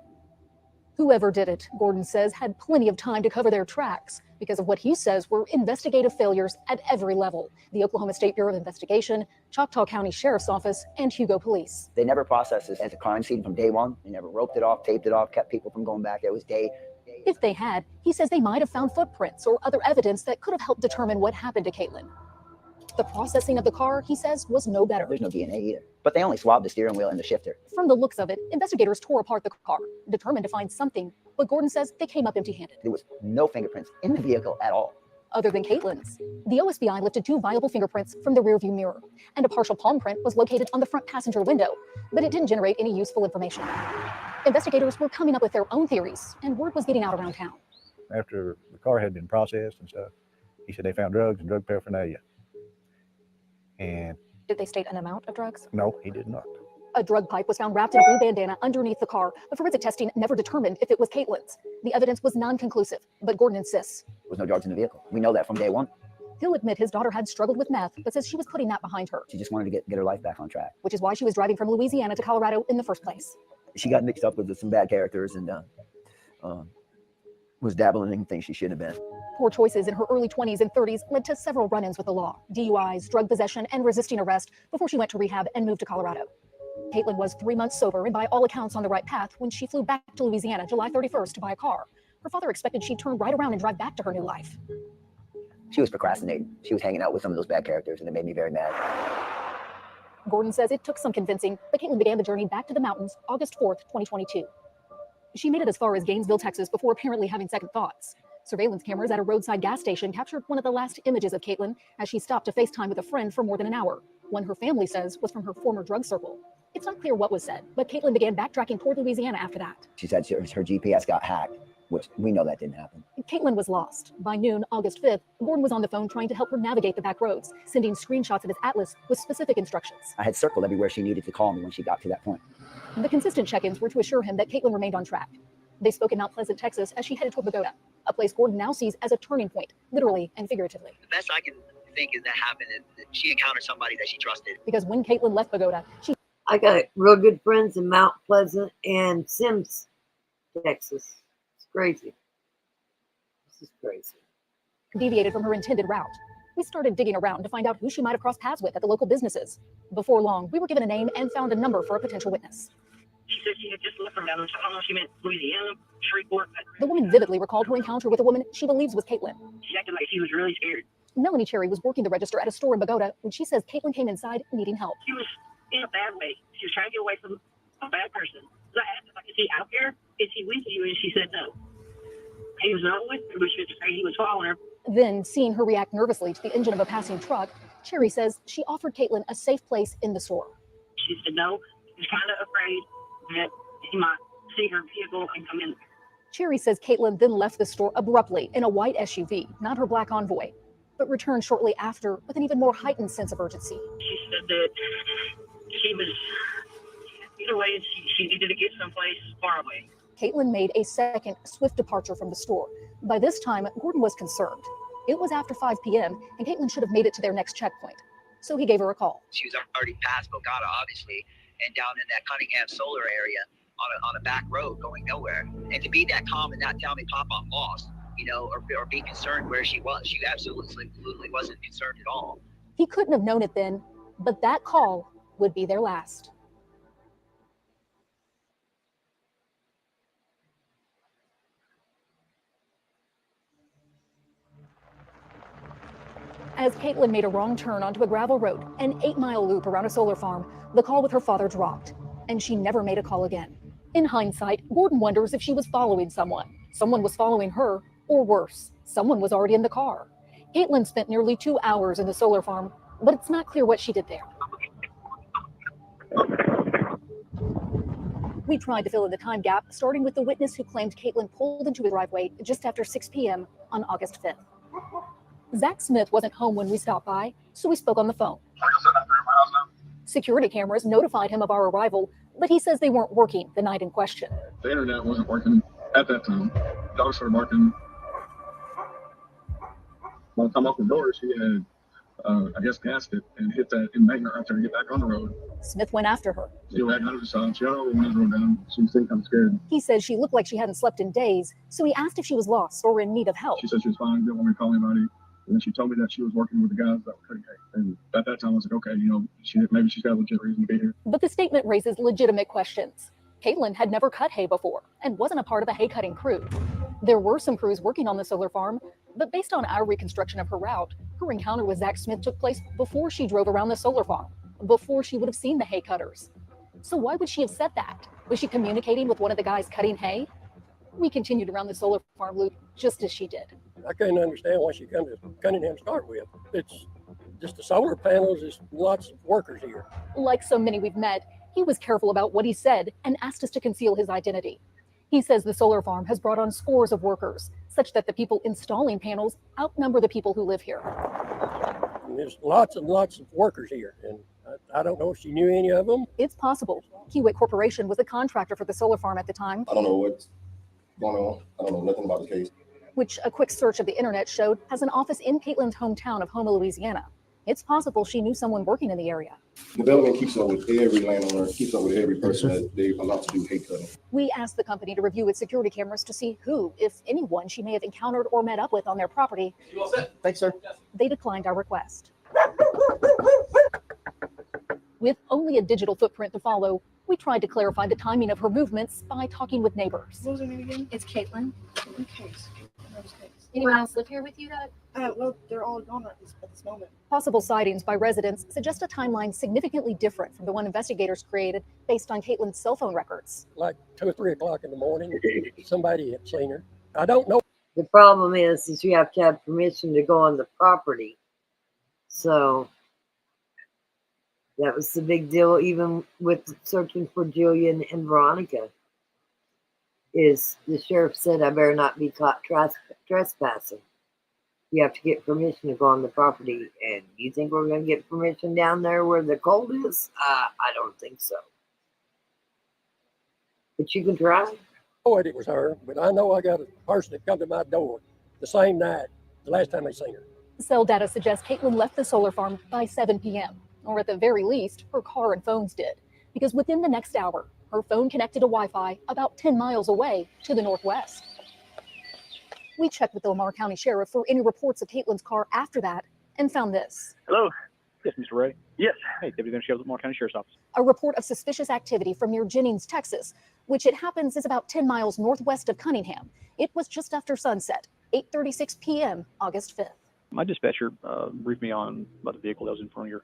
Whoever did it, Gordon says, had plenty of time to cover their tracks because of what he says were investigative failures at every level. The Oklahoma State Bureau of Investigation, Choctaw County Sheriff's Office, and Hugo Police. They never processed this as a crime scene from day one. They never roped it off, taped it off, kept people from going back. It was day. If they had, he says they might have found footprints or other evidence that could have helped determine what happened to Caitlyn. The processing of the car, he says, was no better. There's no DNA either. But they only swabbed the steering wheel and the shifter. From the looks of it, investigators tore apart the car, determined to find something, but Gordon says they came up empty-handed. There was no fingerprints in the vehicle at all. Other than Caitlyn's. The OSBI lifted 2 viable fingerprints from the rearview mirror, and a partial palm print was located on the front passenger window, but it didn't generate any useful information. Investigators were coming up with their own theories, and word was getting out around town. After the car had been processed and stuff, he said they found drugs and drug paraphernalia. And Did they state an amount of drugs? no, he did not. A drug pipe was found wrapped in a blue bandana underneath the car, but forensic testing never determined if it was Caitlyn's. The evidence was non-conclusive, but Gordon insists. There was no drugs in the vehicle. We know that from day one. He'll admit his daughter had struggled with meth, but says she was putting that behind her, She just wanted to get her life back on track. which is why she was driving from Louisiana to Colorado in the first place. She got mixed up with some bad characters and was dabbling in things she shouldn't have been. Poor choices in her early 20s and 30s led to several run-ins with the law, DUIs, drug possession, and resisting arrest before she went to rehab and moved to Colorado. Caitlyn was 3 months sober and by all accounts on the right path when she flew back to Louisiana July 31st to buy a car. Her father expected she'd turn right around and drive back to her new life. She was procrastinating. She was hanging out with some of those bad characters, and it made me very mad. Gordon says it took some convincing, but Caitlyn began the journey back to the mountains August 4th, 2022. She made it as far as Gainesville, Texas before apparently having second thoughts. Surveillance cameras at a roadside gas station captured one of the last images of Caitlyn as she stopped to FaceTime with a friend for more than an hour. One her family says was from her former drug circle. It's not clear what was said, but Caitlyn began backtracking toward Louisiana after that. She said her GPS got hacked, which we know that didn't happen. Caitlyn was lost. By noon, August 5th, Gordon was on the phone trying to help her navigate the back roads, sending screenshots of his atlas with specific instructions. I had circled everywhere she needed to call me when she got to that point. The consistent check-ins were to assure him that Caitlyn remained on track. They spoke in Mount Pleasant, Texas, as she headed toward Bogota, a place Gordon now sees as a turning point, literally and figuratively. The best I can think is that happened is that she encountered somebody that she trusted. Because when Caitlyn left Bogota, I got real good friends in Mount Pleasant and Sims, Texas. It's crazy. This is crazy. deviated from her intended route. We started digging around to find out who she might have crossed paths with at the local businesses. Before long, we were given a name and found a number for a potential witness. She said she had just left from down there. I don't know if she meant Louisiana, Shreveport. The woman vividly recalled her encounter with a woman she believes was Caitlyn. She acted like she was really scared. Melanie Cherry was working the register at a store in Bogota when she says Caitlyn came inside needing help. She was in a bad way. She was trying to get away from a bad person. So I asked her, like, is he out there? Is he with you? And she said no. He was not with her, but she was afraid he was following her. Then, seeing her react nervously to the engine of a passing truck, Cherry says she offered Caitlyn a safe place in the store. She said no. She was kind of afraid that he might see her vehicle and come in. Cherry says Caitlyn then left the store abruptly in a white SUV, not her black Envoy, but returned shortly after with an even more heightened sense of urgency. She said that she was, either way, she needed to get someplace far away. Caitlyn made a second swift departure from the store. By this time, Gordon was concerned. It was after 5 p.m., and Caitlyn should have made it to their next checkpoint. So he gave her a call. She was already past Bogota, obviously, and down in that Cunningham Solar area on a back road going nowhere. And to be that calm and not tell me, Pop, I'm lost, or be concerned where she was. She absolutely wasn't concerned at all. He couldn't have known it then, but that call would be their last. As Caitlyn made a wrong turn onto a gravel road, an 8-mile loop around a solar farm, the call with her father dropped, and she never made a call again. In hindsight, Gordon wonders if she was following someone. Someone was following her, or worse, someone was already in the car. Caitlyn spent nearly 2 hours in the solar farm, but it's not clear what she did there. We tried to fill in the time gap, starting with the witness who claimed Caitlyn pulled into his driveway just after 6 p.m. on August 5th. Zach Smith wasn't home when we stopped by, so we spoke on the phone. Security cameras notified him of our arrival, but he says they weren't working the night in question. The internet wasn't working at that time. Dogs started barking. By the time I opened the door, she had, I guess, gassed it and hit that embankment right there to get back on the road. Smith went after her. She went out of the side. She already went down. She seemed kind of scared. He says she looked like she hadn't slept in days, so he asked if she was lost or in need of help. She said she was fine, didn't want me to call anybody. And then she told me that she was working with the guys that were cutting hay. And at that time, I was like, okay, maybe she's got a legit reason to be here. But the statement raises legitimate questions. Caitlyn had never cut hay before and wasn't a part of the hay cutting crew. There were some crews working on the solar farm, but based on our reconstruction of her route, her encounter with Zach Smith took place before she drove around the solar farm, before she would have seen the hay cutters. So why would she have said that? Was she communicating with one of the guys cutting hay? We continued around the solar farm loop just as she did. I couldn't understand why she come to Cunningham to start with. It's just the solar panels, there's lots of workers here. Like so many we've met, he was careful about what he said and asked us to conceal his identity. He says the solar farm has brought on scores of workers, such that the people installing panels outnumber the people who live here. And there's lots and lots of workers here, and I don't know if she knew any of them. It's possible. Kiewit Corporation was a contractor for the solar farm at the time. I don't know what's going on. I don't know nothing about the case. Which a quick search of the internet showed has an office in Caitlyn's hometown of Houma, Louisiana. It's possible she knew someone working in the area. Development keeps up with every landowner, keeps up with every person that they allow to do hay cutting. We asked the company to review its security cameras to see who, if anyone, she may have encountered or met up with on their property. You all set? Thanks, sir. They declined our request. With only a digital footprint to follow, we tried to clarify the timing of her movements by talking with neighbors. What was her name again? It's Caitlyn. Case. Anyone else live here with you, Doug? Well, they're all gone at this moment. Possible sightings by residents suggest a timeline significantly different from the one investigators created based on Caitlyn's cell phone records. Like 2 or 3 o'clock in the morning, somebody had seen her. I don't know. The problem is you have to have permission to go on the property. So that was the big deal, even with searching for Jillian and Veronica. Is the sheriff said I better not be caught trespassing. You have to get permission to go on the property. And you think we're going to get permission down there where the cold is? I don't think so. But you can try. Oh, it was her, but I know I got a person that come to my door the same night, the last time I seen her. Cell data suggests Caitlyn left the solar farm by 7 p.m. Or at the very least, her car and phones did. Because within the next hour, her phone connected to Wi-Fi about 10 miles away to the northwest. We checked with the Lamar County Sheriff for any reports of Caitlyn's car after that and found this. Hello. Yes, Mr. Ray. Yes. Hey, Deputy Van Sheriff, Lamar County Sheriff's Office. A report of suspicious activity from near Jennings, Texas, which it happens is about 10 miles northwest of Cunningham. It was just after sunset, 8:36 p.m., August 5th. My dispatcher briefed me on about the vehicle that was in front of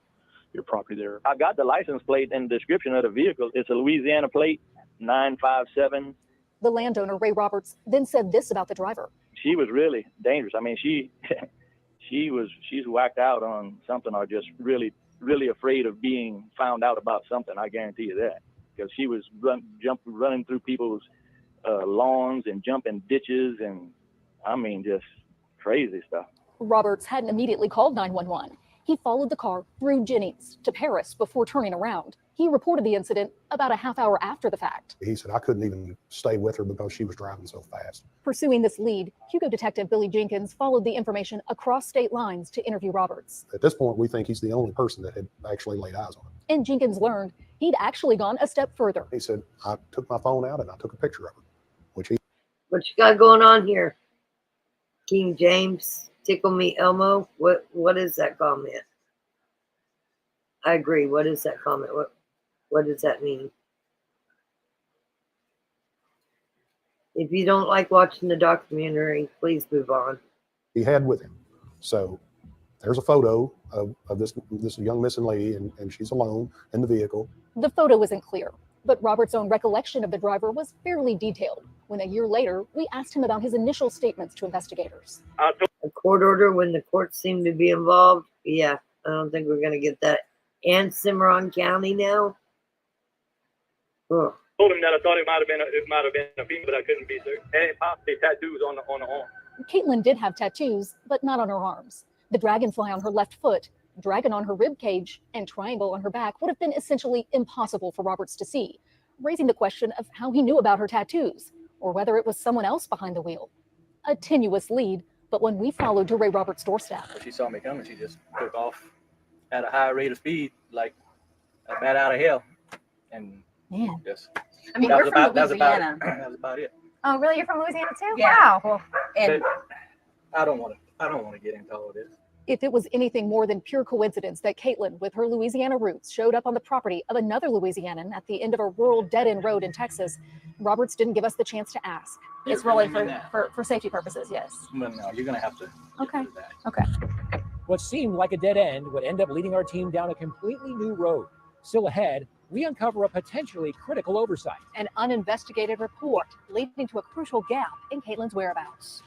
your property there. I got the license plate and description of the vehicle. It's a Louisiana plate, 957. The landowner, Ray Roberts, then said this about the driver. She was really dangerous. I mean, she's whacked out on something, or just really, really afraid of being found out about something. I guarantee you that, because she was running through people's lawns and jumping ditches, and I mean, just crazy stuff. Roberts hadn't immediately called 911. He followed the car through Jennings to Paris before turning around. He reported the incident about a half hour after the fact. He said, I couldn't even stay with her because she was driving so fast. Pursuing this lead, Hugo Detective Billy Jenkins followed the information across state lines to interview Roberts. At this point, we think he's the only person that had actually laid eyes on her. And Jenkins learned he'd actually gone a step further. He said, I took my phone out and I took a picture of her, which he... What you got going on here? King James, tickle me Elmo. What is that comment? I agree. What is that comment? What does that mean? If you don't like watching the documentary, please move on. He had with him. So there's a photo of this young missing lady, and she's alone in the vehicle. The photo isn't clear, but Robert's own recollection of the driver was fairly detailed. When a year later, we asked him about his initial statements to investigators. A court order when the courts seem to be involved? Yeah, I don't think we're going to get that. And Cimarron County now? Ugh. Told him that I thought it might have been a female, but I couldn't be certain. And possibly tattoos on the arm. Caitlyn did have tattoos, but not on her arms. The dragonfly on her left foot, dragon on her rib cage, and triangle on her back would have been essentially impossible for Roberts to see, raising the question of how he knew about her tattoos, or whether it was someone else behind the wheel. A tenuous lead, but when we followed to Ray Roberts' doorstep. She saw me coming. She just took off at a high rate of speed, like a bat out of hell. And just, I mean, we're from Louisiana. That was about it. Oh, really? You're from Louisiana too? Yeah. Wow. Well, and I don't want to get into all of this. If it was anything more than pure coincidence that Caitlyn, with her Louisiana roots, showed up on the property of another Louisianan at the end of a rural dead-end road in Texas, Roberts didn't give us the chance to ask. it's rolling for safety purposes, yes. Well, no, you're going to have to. Okay. Okay. What seemed like a dead end would end up leading our team down a completely new road. Still ahead, we uncover a potentially critical oversight. An uninvestigated report leading to a crucial gap in Caitlyn's whereabouts.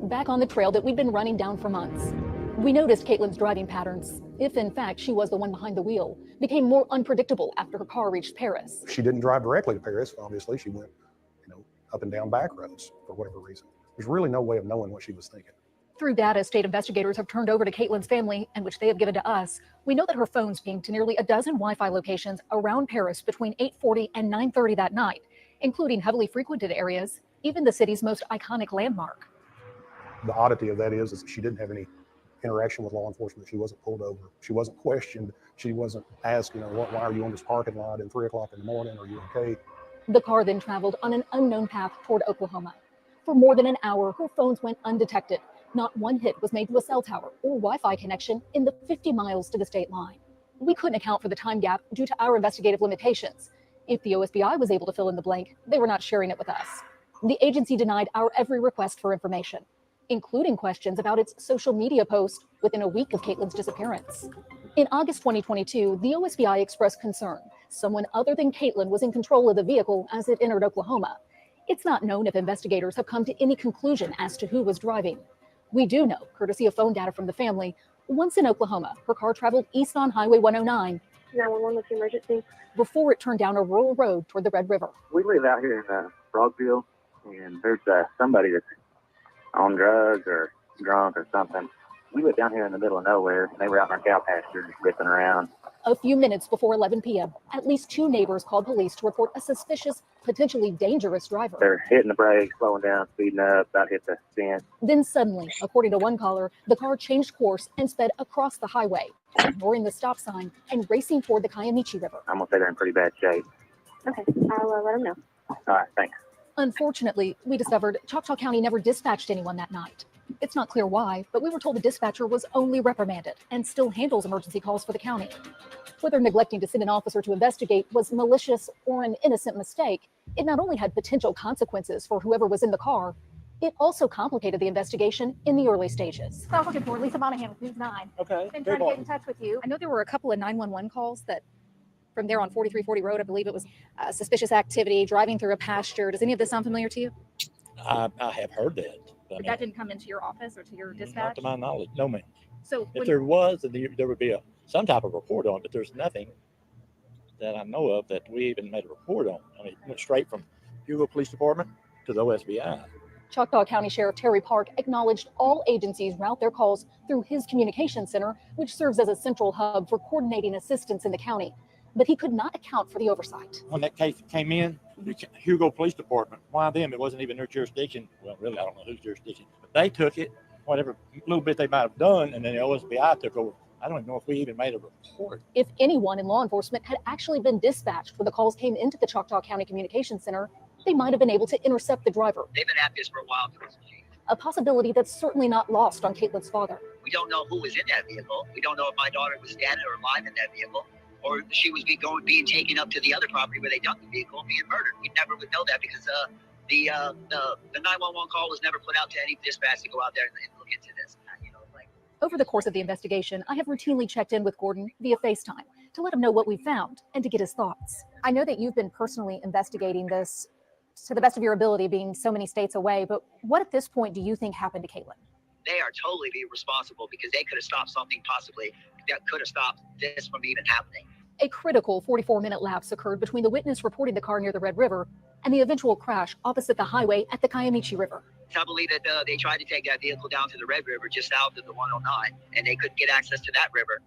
Back on the trail that we'd been running down for months, we noticed Caitlyn's driving patterns, if in fact she was the one behind the wheel, became more unpredictable after her car reached Paris. She didn't drive directly to Paris. Obviously, she went, up and down back roads for whatever reason. There's really no way of knowing what she was thinking. Through data state investigators have turned over to Caitlyn's family and which they have given to us, we know that her phones pinged to nearly a dozen Wi-Fi locations around Paris between 8:40 and 9:30 that night, including heavily frequented areas, even the city's most iconic landmark. The oddity of that is that she didn't have any interaction with law enforcement. She wasn't pulled over. She wasn't questioned. She wasn't asked, why are you on this parking lot at 3 o'clock in the morning? Are you okay? The car then traveled on an unknown path toward Oklahoma. For more than an hour, her phones went undetected. Not one hit was made to a cell tower or Wi-Fi connection in the 50 miles to the state line. We couldn't account for the time gap due to our investigative limitations. If the OSBI was able to fill in the blank, they were not sharing it with us. The agency denied our every request for information, including questions about its social media post within a week of Caitlyn's disappearance. In August 2022, the OSBI expressed concern someone other than Caitlyn was in control of the vehicle as it entered Oklahoma. It's not known if investigators have come to any conclusion as to who was driving. We do know, courtesy of phone data from the family, once in Oklahoma, her car traveled east on Highway 109 911 with emergency. before it turned down a rural road toward the Red River. We live out here in Frogville, and there's somebody that's on drugs or drunk or something. We live down here in the middle of nowhere, and they were out in our cow pasture just ripping around. A few minutes before 11 p.m., at least 2 neighbors called police to report a suspicious, potentially dangerous driver. They're hitting the brakes, slowing down, speeding up, about to hit the fence. Then suddenly, according to one caller, the car changed course and sped across the highway, ignoring the stop sign and racing toward the Kiamichi River. I'm going to say they're in pretty bad shape. Okay, I'll let them know. All right, thanks. Unfortunately, we discovered Choctaw County never dispatched anyone that night. It's not clear why, but we were told the dispatcher was only reprimanded and still handles emergency calls for the county. Whether neglecting to send an officer to investigate was malicious or an innocent mistake, it not only had potential consequences for whoever was in the car, it also complicated the investigation in the early stages. So I was looking for Lisa Monahan with News 9. Okay. Been trying to get in touch with you. I know there were a couple of 911 calls that from there on 4340 Road, I believe it was suspicious activity, driving through a pasture. Does any of this sound familiar to you? I have heard that. But that didn't come into your office or to your dispatch? Not to my knowledge, no ma'am. So if there was, then there would be some type of report on it, but there's nothing that I know of that we even made a report on. I mean, it went straight from Hugo Police Department to the OSBI. Choctaw County Sheriff Terry Park acknowledged all agencies route their calls through his communication center, which serves as a central hub for coordinating assistance in the county. But he could not account for the oversight. When that case came in, the Hugo Police Department, why them? It wasn't even their jurisdiction. Well, really, I don't know whose jurisdiction, but they took it, whatever little bit they might have done, and then the OSBI took over. I don't even know if we even made a report. If anyone in law enforcement had actually been dispatched when the calls came into the Choctaw County Communications Center, they might have been able to intercept the driver. They've been at this for a while. A possibility that's certainly not lost on Caitlyn's father. We don't know who was in that vehicle. We don't know if my daughter was dead or alive in that vehicle, or if she was being taken up to the other property where they dumped the vehicle and being murdered. We never would know that because the 911 call was never put out to any dispatch to go out there and look into this. Over the course of the investigation, I have routinely checked in with Gordon via FaceTime to let him know what we found and to get his thoughts. I know that you've been personally investigating this to the best of your ability, being so many states away, but what at this point do you think happened to Caitlyn? They are totally be responsible because they could have stopped something possibly that could have stopped this from even happening. A critical 44-minute lapse occurred between the witness reporting the car near the Red River and the eventual crash opposite the highway at the Kiamichi River. I believe that they tried to take that vehicle down to the Red River just south of the 109, and they couldn't get access to that river.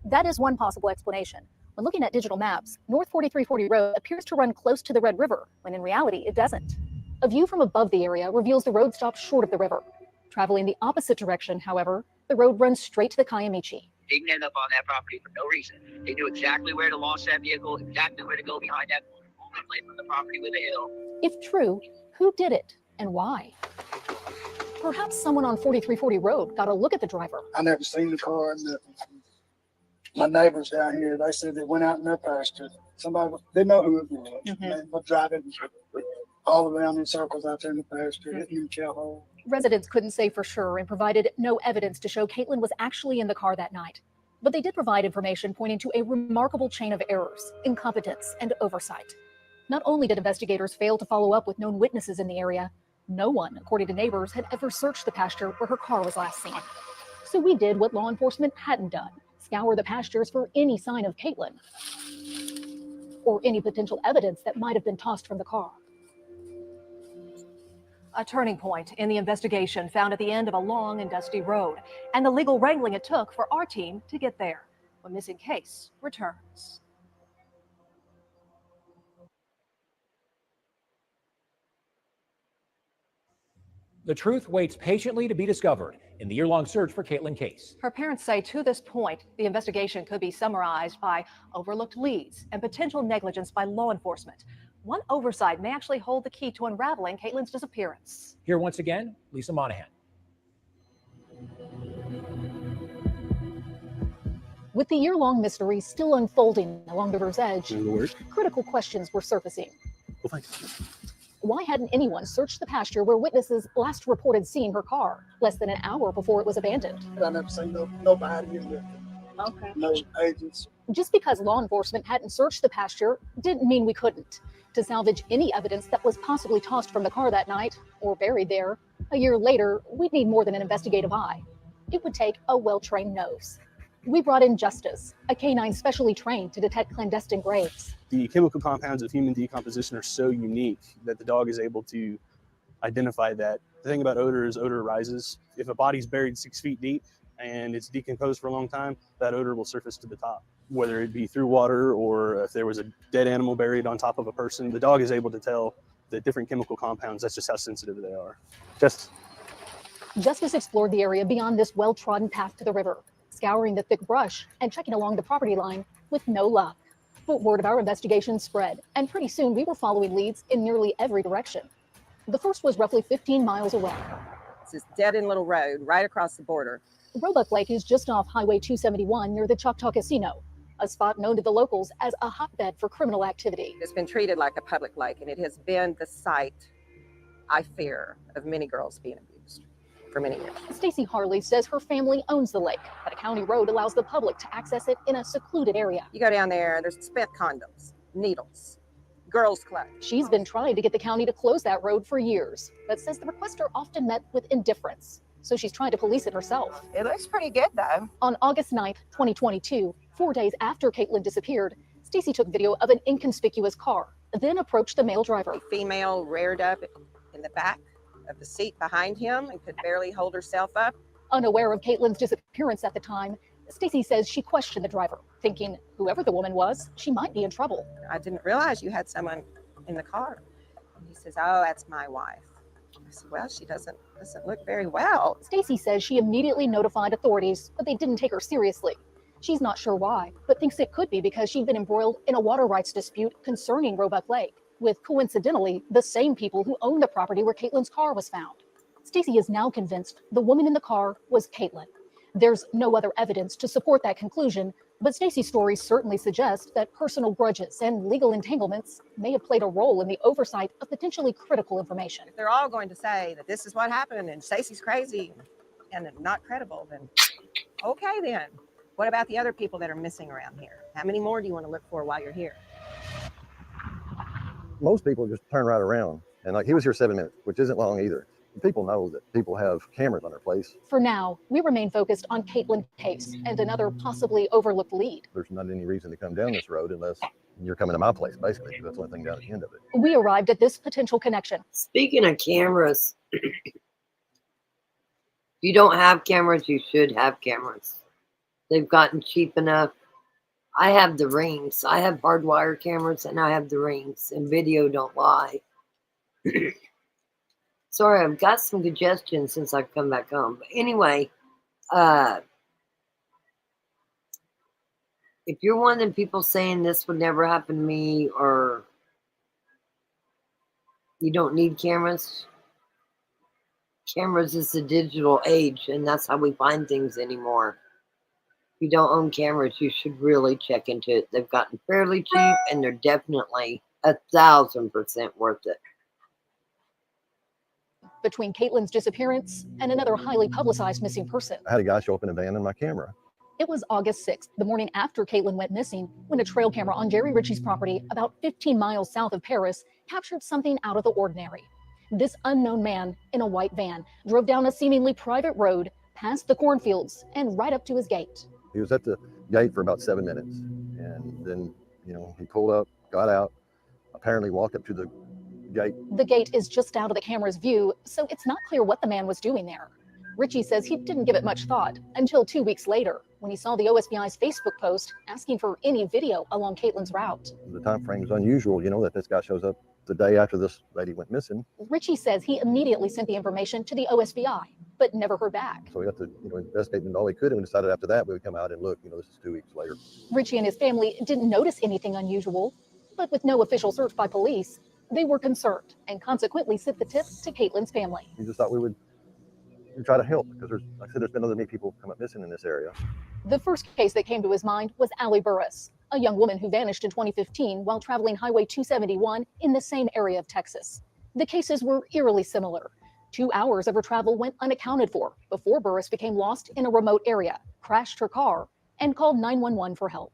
That is one possible explanation. When looking at digital maps, North 4340 Road appears to run close to the Red River, when in reality it doesn't. A view from above the area reveals the road stops short of the river. Traveling the opposite direction, however, the road runs straight to the Kiamichi. They didn't end up on that property for no reason. They knew exactly where to launch that vehicle, exactly where to go behind that away from the property with a hill. If true, who did it and why? Perhaps someone on 4340 Road got a look at the driver. I never seen the car. My neighbors down here, they said they went out in their pasture. Somebody, they know who it was. They were driving all around in circles out there in the pasture, hitting the cow hole. Residents couldn't say for sure and provided no evidence to show Caitlyn was actually in the car that night. But they did provide information pointing to a remarkable chain of errors, incompetence, and oversight. Not only did investigators fail to follow up with known witnesses in the area, no one, according to neighbors, had ever searched the pasture where her car was last seen. So we did what law enforcement hadn't done: scour the pastures for any sign of Caitlyn or any potential evidence that might have been tossed from the car. A turning point in the investigation found at the end of a long and dusty road, and the legal wrangling it took for our team to get there. When Missing Case returns. The truth waits patiently to be discovered in the year-long search for Caitlyn Case. Her parents say to this point, the investigation could be summarized by overlooked leads and potential negligence by law enforcement. One oversight may actually hold the key to unraveling Caitlyn's disappearance. Here once again, Lisa Monahan. With the year-long mystery still unfolding along the river's edge, critical questions were surfacing. Why hadn't anyone searched the pasture where witnesses last reported seeing her car less than an hour before it was abandoned? I never seen nobody in there. Okay. No agents. Just because law enforcement hadn't searched the pasture didn't mean we couldn't. To salvage any evidence that was possibly tossed from the car that night or buried there, a year later, we'd need more than an investigative eye. It would take a well-trained nose. We brought in Justice, a canine specially trained to detect clandestine graves. The chemical compounds of human decomposition are so unique that the dog is able to identify that. The thing about odor is odor arises. If a body's buried 6 feet deep and it's decomposed for a long time, that odor will surface to the top. Whether it be through water or if there was a dead animal buried on top of a person, the dog is able to tell the different chemical compounds. That's just how sensitive they are. Justice explored the area beyond this well-trodden path to the river, scouring the thick brush and checking along the property line with no luck. But word of our investigation spread, and pretty soon we were following leads in nearly every direction. The first was roughly 15 miles away. It's this dead-end little road right across the border. Roebuck Lake is just off Highway 271 near the Choctaw Casino, a spot known to the locals as a hotbed for criminal activity. It's been treated like a public lake, and it has been the site, I fear, of many girls being abused for many years. Stacy Harley says her family owns the lake, but a county road allows the public to access it in a secluded area. You go down there, there's spent condoms, needles, girls' club. She's been trying to get the county to close that road for years, but says the requester often met with indifference. So she's trying to police it herself. It looks pretty good, though. On August 9th, 2022, 4 days after Caitlyn disappeared, Stacy took video of an inconspicuous car, then approached the male driver. A female reared up in the back of the seat behind him and could barely hold herself up. Unaware of Caitlyn's disappearance at the time, Stacy says she questioned the driver, thinking whoever the woman was, she might be in trouble. I didn't realize you had someone in the car. And he says, "Oh, that's my wife." I said, "Well, she doesn't look very well." Stacy says she immediately notified authorities, but they didn't take her seriously. She's not sure why, but thinks it could be because she'd been embroiled in a water rights dispute concerning Roebuck Lake with, coincidentally, the same people who own the property where Caitlyn's car was found. Stacy is now convinced the woman in the car was Caitlyn. There's no other evidence to support that conclusion, but Stacy's story certainly suggests that personal grudges and legal entanglements may have played a role in the oversight of potentially critical information. If they're all going to say that this is what happened and Stacy's crazy and not credible, then okay then. What about the other people that are missing around here? How many more do you want to look for while you're here? Most people just turn right around, and like he was here 7 minutes, which isn't long either. People know that people have cameras on their place. For now, we remain focused on Caitlyn Case and another possibly overlooked lead. There's not any reason to come down this road unless you're coming to my place, basically. That's the only thing down at the end of it. We arrived at this potential connection. Speaking of cameras, if you don't have cameras, you should have cameras. They've gotten cheap enough. I have the rings. I have hardwire cameras and I have the rings, and video don't lie. Sorry, I've got some congestion since I've come back home. But anyway, if you're one of the people saying this would never happen to me, or you don't need cameras, cameras is the digital age, and that's how we find things anymore. If you don't own cameras, you should really check into it. They've gotten fairly cheap, and they're definitely 1,000% worth it. Between Caitlyn's disappearance and another highly publicized missing person. I had a guy show up in a van in my camera. It was August 6th, the morning after Caitlyn went missing, when a trail camera on Jerry Ritchie's property about 15 miles south of Paris captured something out of the ordinary. This unknown man in a white van drove down a seemingly private road, past the cornfields, and right up to his gate. He was at the gate for about 7 minutes, and then, he pulled up, got out, apparently walked up to the gate. The gate is just out of the camera's view, so it's not clear what the man was doing there. Ritchie says he didn't give it much thought until 2 weeks later, when he saw the OSBI's Facebook post asking for any video along Caitlyn's route. The time frame is unusual, that this guy shows up the day after this lady went missing. Ritchie says he immediately sent the information to the OSBI, but never heard back. So we got to investigate and all we could, and we decided after that we would come out and look. This is 2 weeks later. Ritchie and his family didn't notice anything unusual, but with no official search by police, they were concerned and consequently sent the tip to Caitlyn's family. We just thought we would try to help because like I said, there's been other many people come up missing in this area. The first case that came to his mind was Allie Burris, a young woman who vanished in 2015 while traveling Highway 271 in the same area of Texas. The cases were eerily similar. 2 hours of her travel went unaccounted for before Burris became lost in a remote area, crashed her car, and called 911 for help.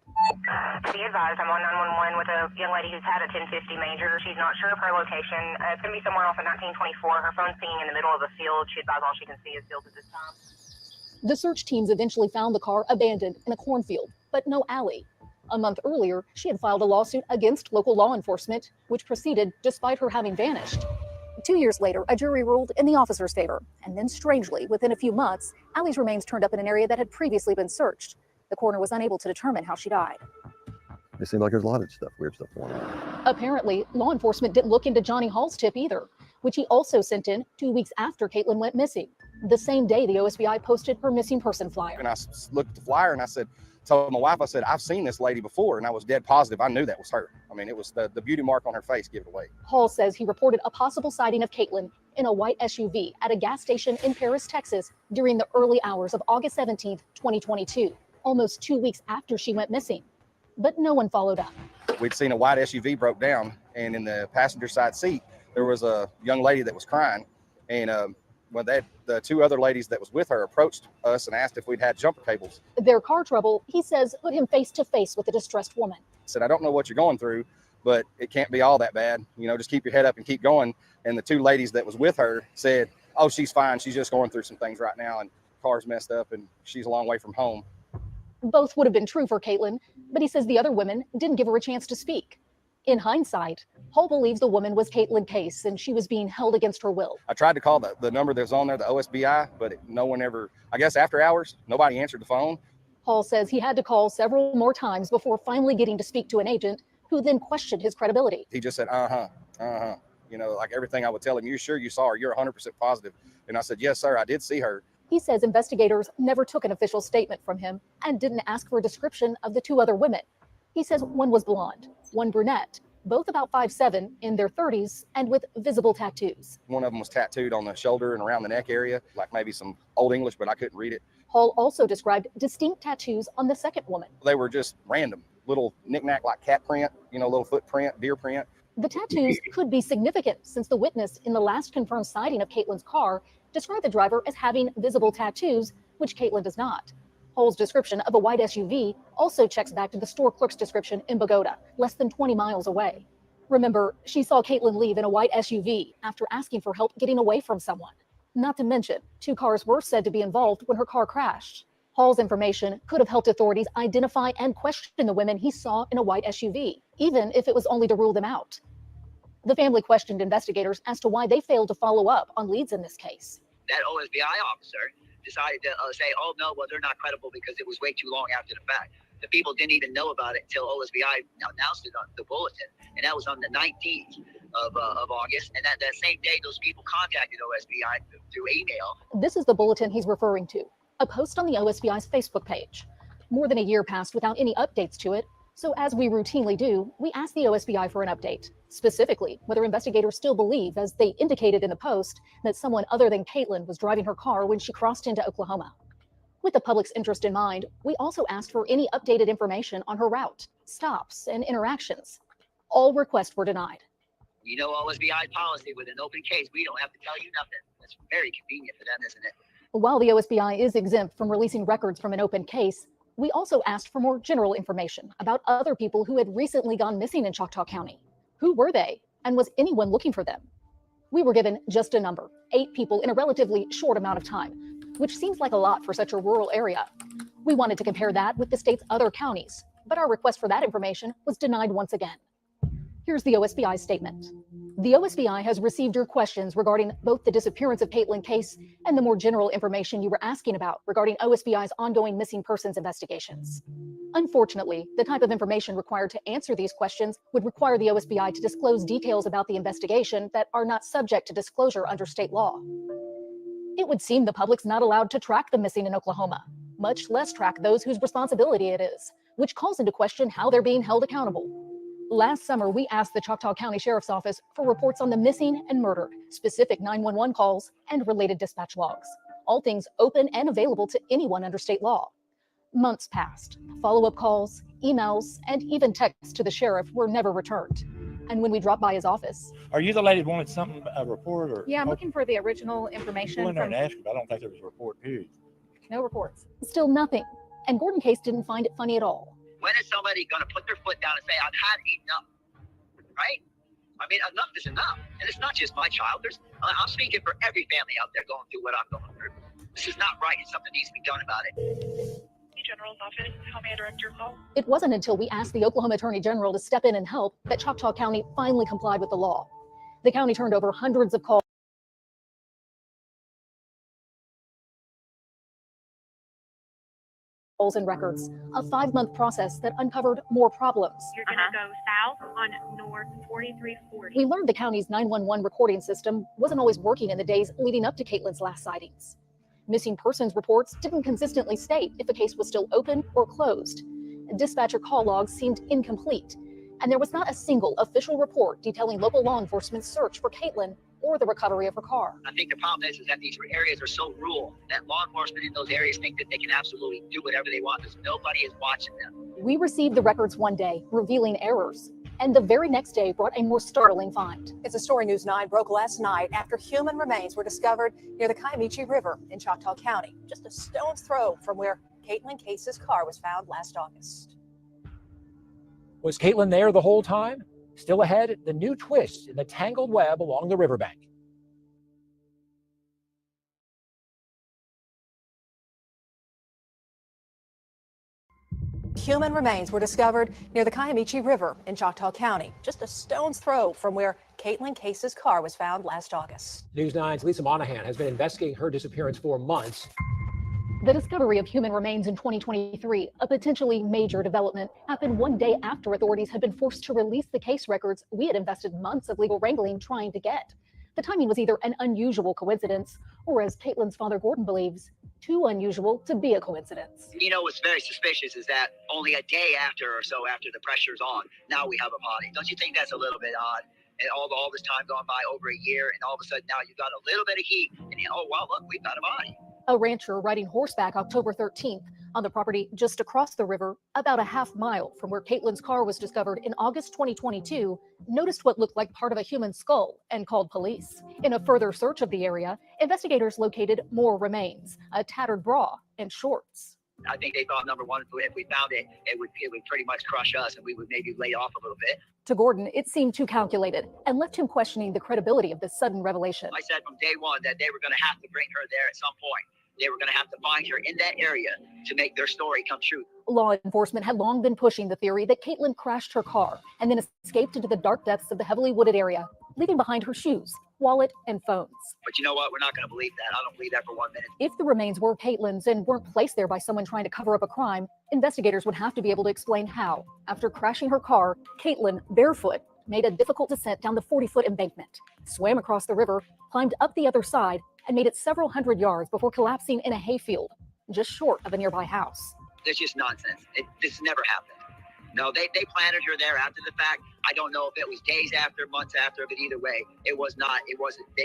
Be advised, I'm on 911 with a young lady who's had a 1050 major. She's not sure of her location. It's going to be somewhere off of 1924. Her phone's singing in the middle of a field. She advised all she can see is fields at this time. The search teams eventually found the car abandoned in a cornfield, but no Allie. A month earlier, she had filed a lawsuit against local law enforcement, which proceeded despite her having vanished. 2 years later, a jury ruled in the officer's favor. And then strangely, within a few months, Allie's remains turned up in an area that had previously been searched. The coroner was unable to determine how she died. It seemed like there's a lot of weird stuff going on. Apparently, law enforcement didn't look into Johnny Hall's tip either, which he also sent in 2 weeks after Caitlyn went missing. The same day, the OSBI posted her missing person flyer. And I looked at the flyer and I told my wife, I said, I've seen this lady before, and I was dead positive. I knew that was her. I mean, it was the beauty mark on her face gave it away. Hall says he reported a possible sighting of Caitlyn in a white SUV at a gas station in Paris, Texas, during the early hours of August 17th, 2022, almost 2 weeks after she went missing. But no one followed up. We'd seen a white SUV broke down, and in the passenger side seat, there was a young lady that was crying. And the two other ladies that was with her approached us and asked if we'd had jumper cables. Their car trouble, he says, put him face to face with a distressed woman. I said, I don't know what you're going through, but it can't be all that bad. Just keep your head up and keep going. And the two ladies that was with her said, oh, she's fine. She's just going through some things right now, and car's messed up, and she's a long way from home. Both would have been true for Caitlyn, but he says the other women didn't give her a chance to speak. In hindsight, Hall believes the woman was Caitlyn Case and she was being held against her will. I tried to call the number that was on there, the OSBI, but no one ever, I guess after hours, nobody answered the phone. Hall says he had to call several more times before finally getting to speak to an agent who then questioned his credibility. He just said, like everything I would tell him, you sure you saw her? You're 100% positive. And I said, yes, sir, I did see her. He says investigators never took an official statement from him and didn't ask for a description of the two other women. He says one was blonde, one brunette, both about 5'7", in their 30s, and with visible tattoos. One of them was tattooed on the shoulder and around the neck area, like maybe some Old English, but I couldn't read it. Hall also described distinct tattoos on the second woman. They were just random, little knick-knack like cat print, little footprint, deer print. The tattoos could be significant since the witness in the last confirmed sighting of Caitlyn's car described the driver as having visible tattoos, which Caitlyn does not. Hall's description of a white SUV also checks back to the store clerk's description in Bogota, less than 20 miles away. Remember, she saw Caitlyn leave in a white SUV after asking for help getting away from someone. Not to mention, 2 cars were said to be involved when her car crashed. Hall's information could have helped authorities identify and question the women he saw in a white SUV, even if it was only to rule them out. The family questioned investigators as to why they failed to follow up on leads in this case. That OSBI officer decided to say, oh, no, well, they're not credible because it was way too long after the fact. The people didn't even know about it until OSBI announced it on the bulletin, and that was on the 19th of August. And that same day, those people contacted OSBI through email. This is the bulletin he's referring to, a post on the OSBI's Facebook page. More than a year passed without any updates to it, so as we routinely do, we asked the OSBI for an update, specifically whether investigators still believe, as they indicated in the post, that someone other than Caitlyn was driving her car when she crossed into Oklahoma. With the public's interest in mind, we also asked for any updated information on her route, stops, and interactions. All requests were denied. OSBI policy with an open case, we don't have to tell you nothing. That's very convenient for them, isn't it? While the OSBI is exempt from releasing records from an open case, we also asked for more general information about other people who had recently gone missing in Choctaw County. Who were they, and was anyone looking for them? We were given just a number, 8 people in a relatively short amount of time, which seems like a lot for such a rural area. We wanted to compare that with the state's other counties, but our request for that information was denied once again. Here's the OSBI statement. The OSBI has received your questions regarding both the disappearance of Caitlyn Case and the more general information you were asking about regarding OSBI's ongoing missing persons investigations. Unfortunately, the type of information required to answer these questions would require the OSBI to disclose details about the investigation that are not subject to disclosure under state law. It would seem the public's not allowed to track the missing in Oklahoma, much less track those whose responsibility it is, which calls into question how they're being held accountable. Last summer, we asked the Choctaw County Sheriff's Office for reports on the missing and murdered, specific 911 calls, and related dispatch logs, all things open and available to anyone under state law. Months passed. Follow-up calls, emails, and even texts to the sheriff were never returned. And when we dropped by his office... Are you the lady that wanted something, a report? Or Yeah, I'm looking for the original information. Go in there and ask him. I don't think there was a report, period. No reports. Still nothing. And Gordon Case didn't find it funny at all. When is somebody going to put their foot down and say, I've had enough, right? I mean, enough is enough. And it's not just my child. I'm speaking for every family out there going through what I'm going through. This is not right, and something needs to be done about it. General's office, how may I direct your call? It wasn't until we asked the Oklahoma Attorney General to step in and help that Choctaw County finally complied with the law. The county turned over hundreds of calls and records, a 5-month process that uncovered more problems. You're going to go south on North 4340. We learned the county's 911 recording system wasn't always working in the days leading up to Caitlyn's last sightings. Missing persons reports didn't consistently state if a case was still open or closed. Dispatcher call logs seemed incomplete, and there was not a single official report detailing local law enforcement's search for Caitlyn or the recovery of her car. I think the problem is that these areas are so rural that law enforcement in those areas think that they can absolutely do whatever they want because nobody is watching them. We received the records one day, revealing errors, and the very next day brought a more startling find. It's a story News 9 broke last night after human remains were discovered near the Kiamichi River in Choctaw County, just a stone's throw from where Caitlyn Case's car was found last August. Was Caitlyn there the whole time? Still ahead, the new twist in the tangled web along the riverbank. Human remains were discovered near the Kiamichi River in Choctaw County, just a stone's throw from where Caitlyn Case's car was found last August. News 9's Lisa Monahan has been investigating her disappearance for months. The discovery of human remains in 2023, a potentially major development, happened one day after authorities had been forced to release the case records we had invested months of legal wrangling trying to get. The timing was either an unusual coincidence, or as Caitlyn's father Gordon believes, too unusual to be a coincidence. You know what's very suspicious is that only a day after or so after the pressure's on, now we have a body. Don't you think that's a little bit odd? And all this time gone by, over a year, and all of a sudden now you've got a little bit of heat, and oh, wow, look, we've got a body. A rancher riding horseback October 13th on the property just across the river, about a half mile from where Caitlyn's car was discovered in August 2022, noticed what looked like part of a human skull and called police. In a further search of the area, investigators located more remains, a tattered bra and shorts. I think they thought, number one, if we found it, it would pretty much crush us, and we would maybe lay off a little bit. To Gordon, it seemed too calculated and left him questioning the credibility of this sudden revelation. I said from day one that they were going to have to bring her there at some point. They were going to have to find her in that area to make their story come true. Law enforcement had long been pushing the theory that Caitlyn crashed her car and then escaped into the dark depths of the heavily wooded area, leaving behind her shoes, wallet, and phones. But you know what? We're not going to believe that. I don't believe that for 1 minute. If the remains were Caitlyn's and weren't placed there by someone trying to cover up a crime, investigators would have to be able to explain how. After crashing her car, Caitlyn, barefoot, made a difficult descent down the 40-foot embankment, swam across the river, climbed up the other side, and made it several hundred yards before collapsing in a hayfield, just short of a nearby house. It's just nonsense. This never happened. No, they planted her there after the fact. I don't know if it was days after, months after, but either way,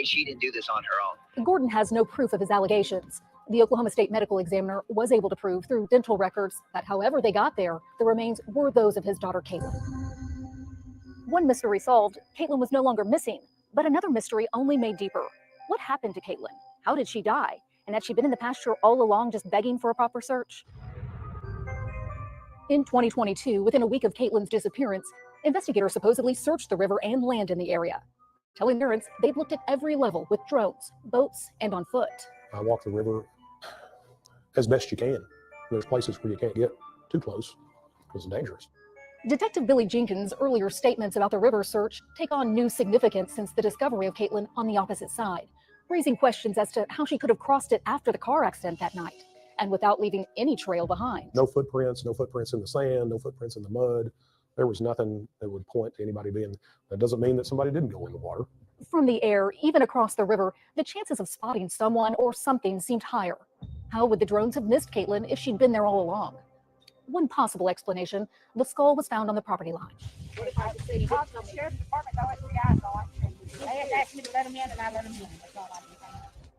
she didn't do this on her own. Gordon has no proof of his allegations. The Oklahoma State Medical Examiner was able to prove through dental records that however they got there, the remains were those of his daughter Caitlyn. One mystery solved, Caitlyn was no longer missing, but another mystery only made deeper. What happened to Caitlyn? How did she die? And had she been in the pasture all along just begging for a proper search? In 2022, within a week of Caitlyn's disappearance, investigators supposedly searched the river and land in the area, telling parents they'd looked at every level with drones, boats, and on foot. I walk the river as best you can. There's places where you can't get too close because it's dangerous. Detective Billy Jenkins' earlier statements about the river search take on new significance since the discovery of Caitlyn on the opposite side, raising questions as to how she could have crossed it after the car accident that night, and without leaving any trail behind. No footprints in the sand, no footprints in the mud. There was nothing that would point to anybody being, that doesn't mean that somebody didn't go in the water. From the air, even across the river, the chances of spotting someone or something seemed higher. How would the drones have missed Caitlyn if she'd been there all along? One possible explanation, the skull was found on the property line.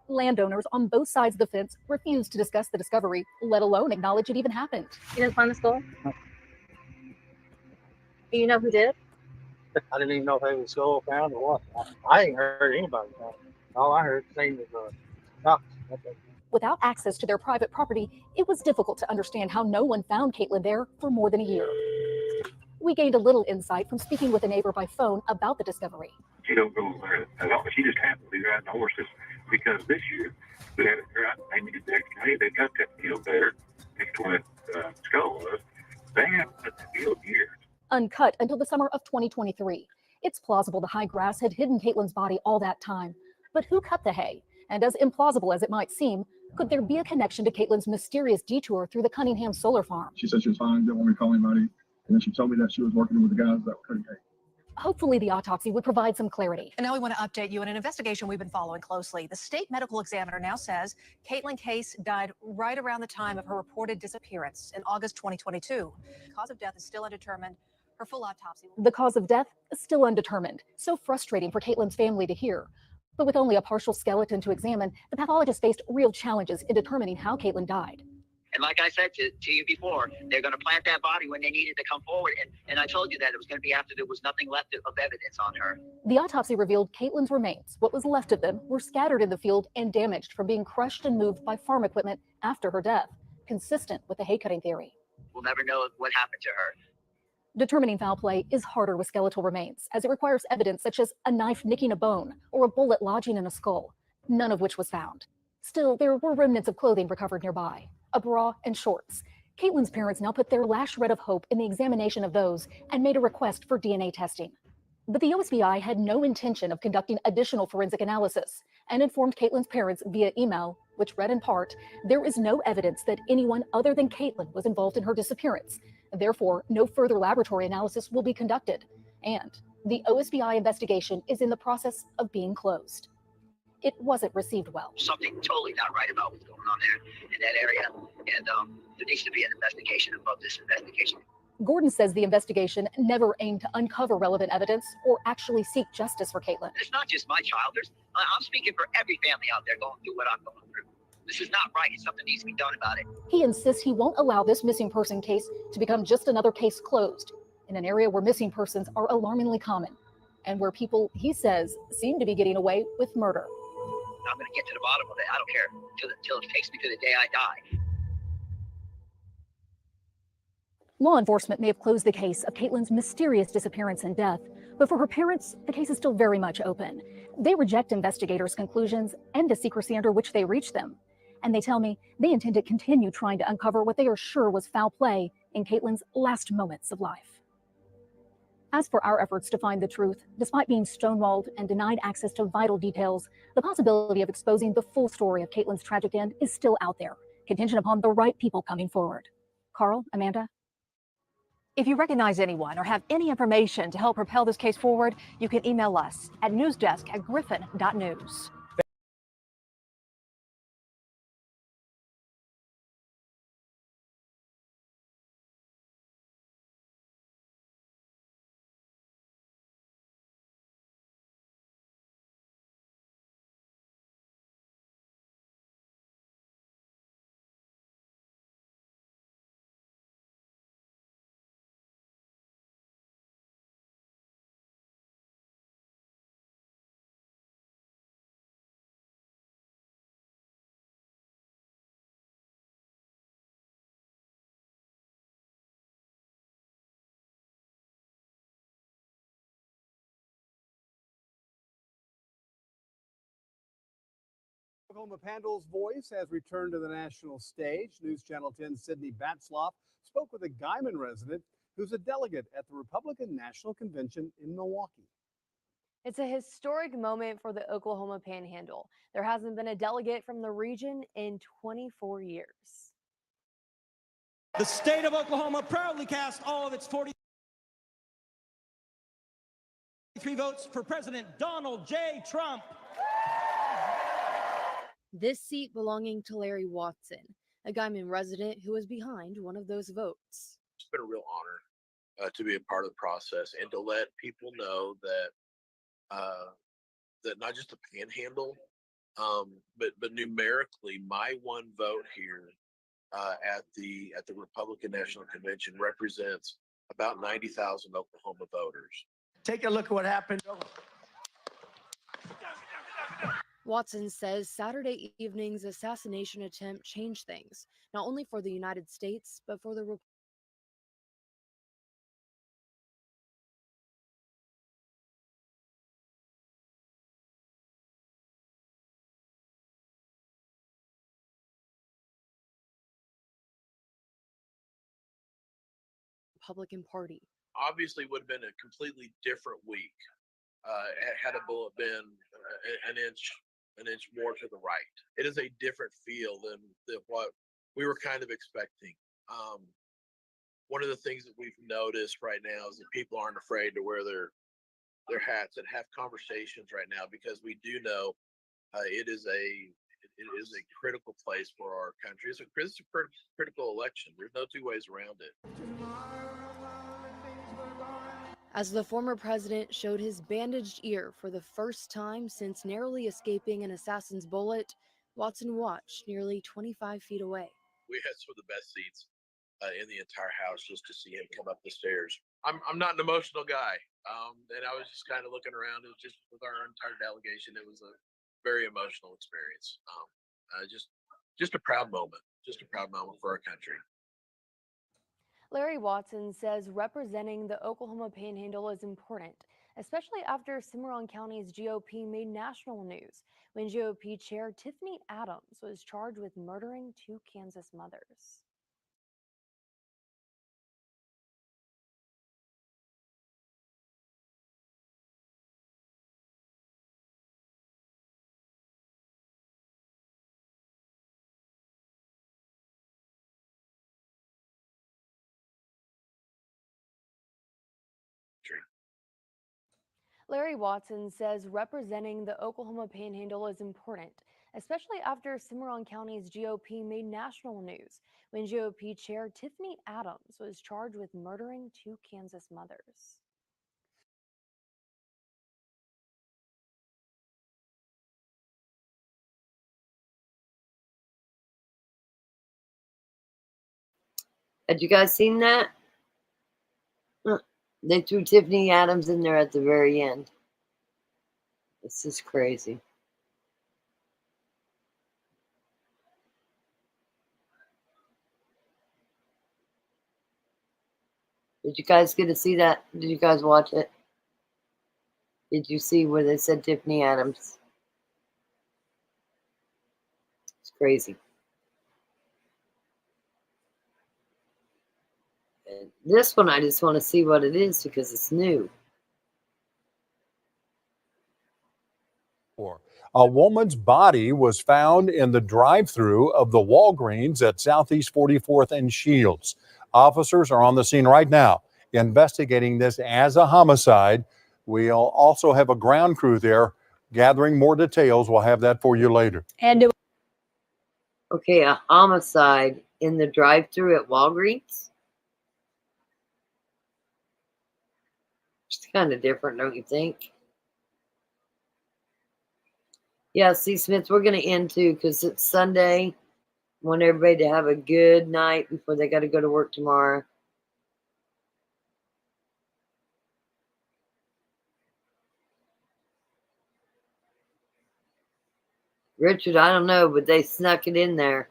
Landowners on both sides of the fence refused to discuss the discovery, let alone acknowledge it even happened. You didn't find the skull? Do you know who did? I didn't even know if it was skull found or what. I ain't heard anybody found it. All I heard saying was doctor. Without access to their private property, it was difficult to understand how no one found Caitlyn there for more than a year. We gained a little insight from speaking with a neighbor by phone about the discovery. She don't go there at all. She just happened to be riding horses because this year we had it right. They did the excavate. They got that field there next to where that skull was. They haven't put the field here. Uncut until the summer of 2023. It's plausible the high grass had hidden Caitlyn's body all that time. But who cut the hay? And as implausible as it might seem, could there be a connection to Caitlyn's mysterious detour through the Cunningham solar farm? She said she was fine, didn't want me to call anybody. And then she told me that she was working with the guys that were cutting hay. Hopefully the autopsy would provide some clarity. And now we want to update you on an investigation we've been following closely. The state medical examiner now says Caitlyn Case died right around the time of her reported disappearance in August 2022. The cause of death is still undetermined. Her full autopsy. The cause of death is still undetermined. So frustrating for Caitlyn's family to hear. But with only a partial skeleton to examine, the pathologist faced real challenges in determining how Caitlyn died. And like I said to you before, they're going to plant that body when they needed to come forward. And I told you that it was going to be after there was nothing left of evidence on her. The autopsy revealed Caitlyn's remains, what was left of them, were scattered in the field and damaged from being crushed and moved by farm equipment after her death, consistent with the hay cutting theory. We'll never know what happened to her. Determining foul play is harder with skeletal remains, as it requires evidence such as a knife nicking a bone or a bullet lodging in a skull, none of which was found. Still, there were remnants of clothing recovered nearby, a bra and shorts. Caitlyn's parents now put their last shred of hope in the examination of those and made a request for DNA testing. But the OSBI had no intention of conducting additional forensic analysis and informed Caitlyn's parents via email, which read in part, "There is no evidence that anyone other than Caitlyn was involved in her disappearance. Therefore, no further laboratory analysis will be conducted." And The OSBI investigation is in the process of being closed. It wasn't received well. Something totally not right about what's going on there in that area, and there needs to be an investigation above this investigation. Gordon says the investigation never aimed to uncover relevant evidence or actually seek justice for Caitlyn. It's not just my child. I'm speaking for every family out there going through what I'm going through. This is not right. Something needs to be done about it. He insists he won't allow this missing person case to become just another case closed in an area where missing persons are alarmingly common and where people, he says, seem to be getting away with murder. I'm going to get to the bottom of it. I don't care till it takes me to the day I die. Law enforcement may have closed the case of Caitlyn's mysterious disappearance and death, but for her parents, the case is still very much open. They reject investigators' conclusions and the secrecy under which they reached them. And they tell me they intend to continue trying to uncover what they are sure was foul play in Caitlyn's last moments of life. As for our efforts to find the truth, despite being stonewalled and denied access to vital details, the possibility of exposing the full story of Caitlyn's tragic end is still out there, contingent upon the right people coming forward. Carl, Amanda? If you recognize anyone or have any information to help propel this case forward, you can email us at newsdesk@griffin.news. Oklahoma Pandel's voice has returned to the national stage. News Channel 10's Sydney Batsloff spoke with a Guyman resident who's a delegate at the Republican National Convention in Milwaukee. It's a historic moment for the Oklahoma Panhandle. There hasn't been a delegate from the region in 24 years. The state of Oklahoma proudly cast all of its 43 votes for President Donald J. Trump. This seat belonging to Larry Watson, a Guyman resident who was behind one of those votes. It's been a real honor to be a part of the process and to let people know that that not just the Panhandle, but numerically, my one vote here at the Republican National Convention represents about 90,000 Oklahoma voters. Take a look at what happened. Watson says Saturday evening's assassination attempt changed things, not only for the United States, but for the Republican Party. Obviously, would have been a completely different week had a bullet been an inch more to the right. It is a different feel than what we were kind of expecting. One of the things that we've noticed right now is that people aren't afraid to wear their hats and have conversations right now, because we do know it is a critical place for our country. It's a critical election. There's no two ways around it. As the former president showed his bandaged ear for the first time since narrowly escaping an assassin's bullet, Watson watched nearly 25 feet away. We had some of the best seats in the entire house just to see him come up the stairs. I'm not an emotional guy, and I was just kind of looking around. It was just with our entire delegation. It was a very emotional experience. Just a proud moment. Just a proud moment for our country. Larry Watson says representing the Oklahoma Panhandle is important, especially after Cimarron County's GOP made national news when GOP Chair Tiffany Adams was charged with murdering 2 Kansas mothers. Larry Watson says representing the Oklahoma Panhandle is important, especially after Cimarron County's GOP made national news when GOP Chair Tiffany Adams was charged with murdering 2 Kansas mothers. Had you guys seen that? They threw Tiffany Adams in there at the very end. This is crazy. Did you guys get to see that? Did you guys watch it? Did you see where they said Tiffany Adams? It's crazy. And this one, I just want to see what it is because it's new. A woman's body was found in the drive-thru of the Walgreens at Southeast 44th and Shields. Officers are on the scene right now investigating this as a homicide. We'll also have a ground crew there gathering more details. We'll have that for you later. And okay, a homicide in the drive-thru at Walgreens? It's kind of different, don't you think? Yeah, see, Smith, we're going to end too because it's Sunday. I want everybody to have a good night before they got to go to work tomorrow. Richard, I don't know, but they snuck it in there.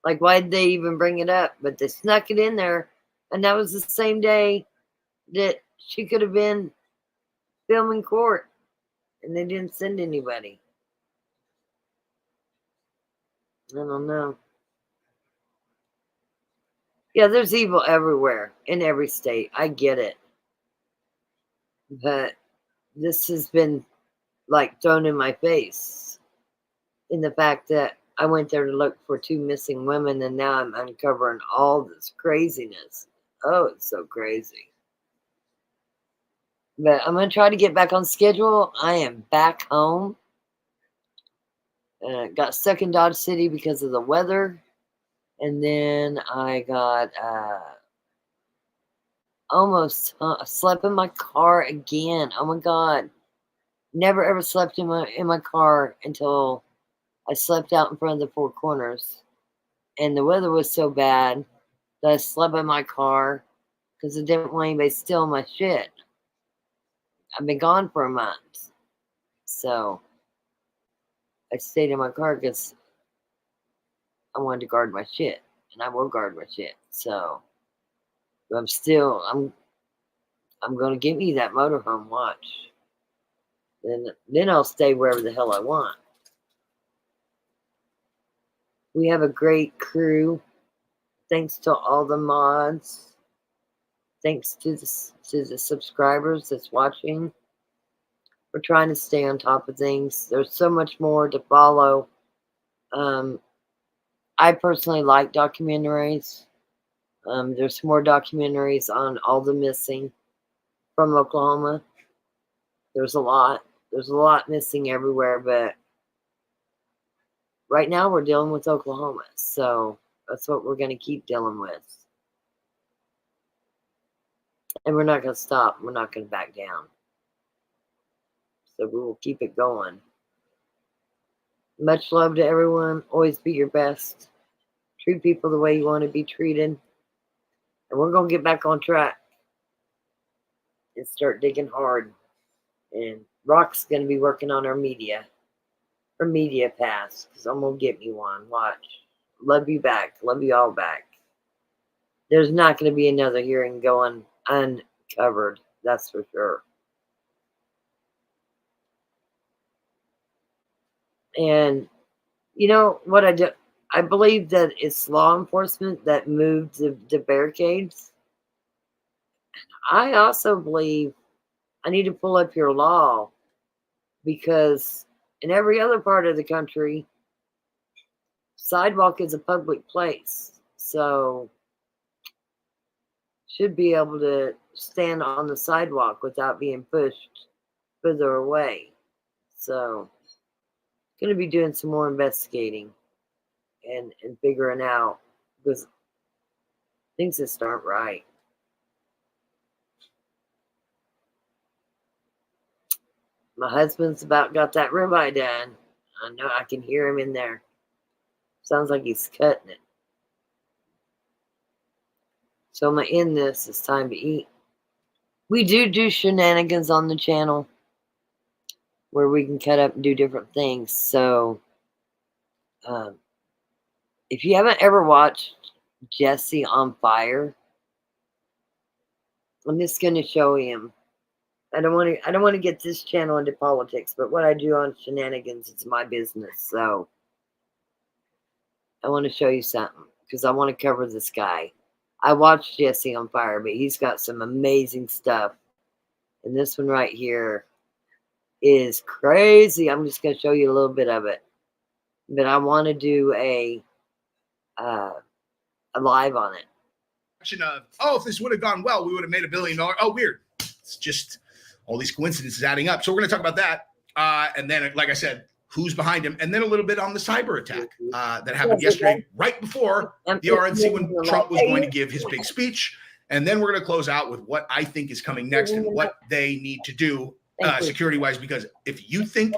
Like, why did they even bring it up? But they snuck it in there. And that was the same day that she could have been filming court. And they didn't send anybody. I don't know. Yeah, there's evil everywhere in every state. I get it. But this has been like thrown in my face in the fact that I went there to look for 2 missing women and now I'm uncovering all this craziness. Oh, it's so crazy. But I'm going to try to get back on schedule. I am back home. Got stuck in Dodge City because of the weather. And then I got almost slept in my car again. Oh my God. Never ever slept in my car until I slept out in front of the Four Corners. And the weather was so bad that I slept in my car because I didn't want anybody stealing my shit. I've been gone for a month. So I stayed in my car because I wanted to guard my shit. And I will guard my shit. So I'm going to get me that motorhome watch. Then I'll stay wherever the hell I want. We have a great crew. Thanks to all the mods. Thanks to the subscribers that's watching. We're trying to stay on top of things. There's so much more to follow. I personally like documentaries. There's more documentaries on all the missing from Oklahoma. There's a lot. There's a lot missing everywhere, but right now we're dealing with Oklahoma. So that's what we're going to keep dealing with. And we're not going to stop. We're not going to back down. So we will keep it going. Much love to everyone. Always be your best. Treat people the way you want to be treated. And we're going to get back on track and start digging hard. And Rock's going to be working on our media pass because I'm going to get me one. Watch. Love you back. Love you all back. There's not going to be another hearing going uncovered. That's for sure. And you know what I do? I believe that it's law enforcement that moved the barricades. I also believe I need to pull up your law because in every other part of the country, sidewalk is a public place. So should be able to stand on the sidewalk without being pushed further away. So, going to be doing some more investigating and figuring out, because things just aren't right. My husband's about got that ribeye done. I know I can hear him in there. Sounds like he's cutting it. So I'm going to end this. It's time to eat. We do shenanigans on the channel where we can cut up and do different things. So if you haven't ever watched Jesse on Fire, I'm just going to show him. I don't want to get this channel into politics, but what I do on shenanigans, it's my business. So I want to show you something because I want to cover this guy. I watched Jesse on Fire, but he's got some amazing stuff. And this one right here is crazy. I'm just going to show you a little bit of it. But I want to do a live on it. Of, oh, if this would have gone well, we would have made $1 billion. Oh, weird. It's just all these coincidences adding up. So we're going to talk about that. And then, like I said, who's behind him, and then a little bit on the cyber attack that happened yesterday, right before the RNC, when Trump was going to give his big speech. And then we're going to close out with what I think is coming next and what they need to do security-wise, because if you think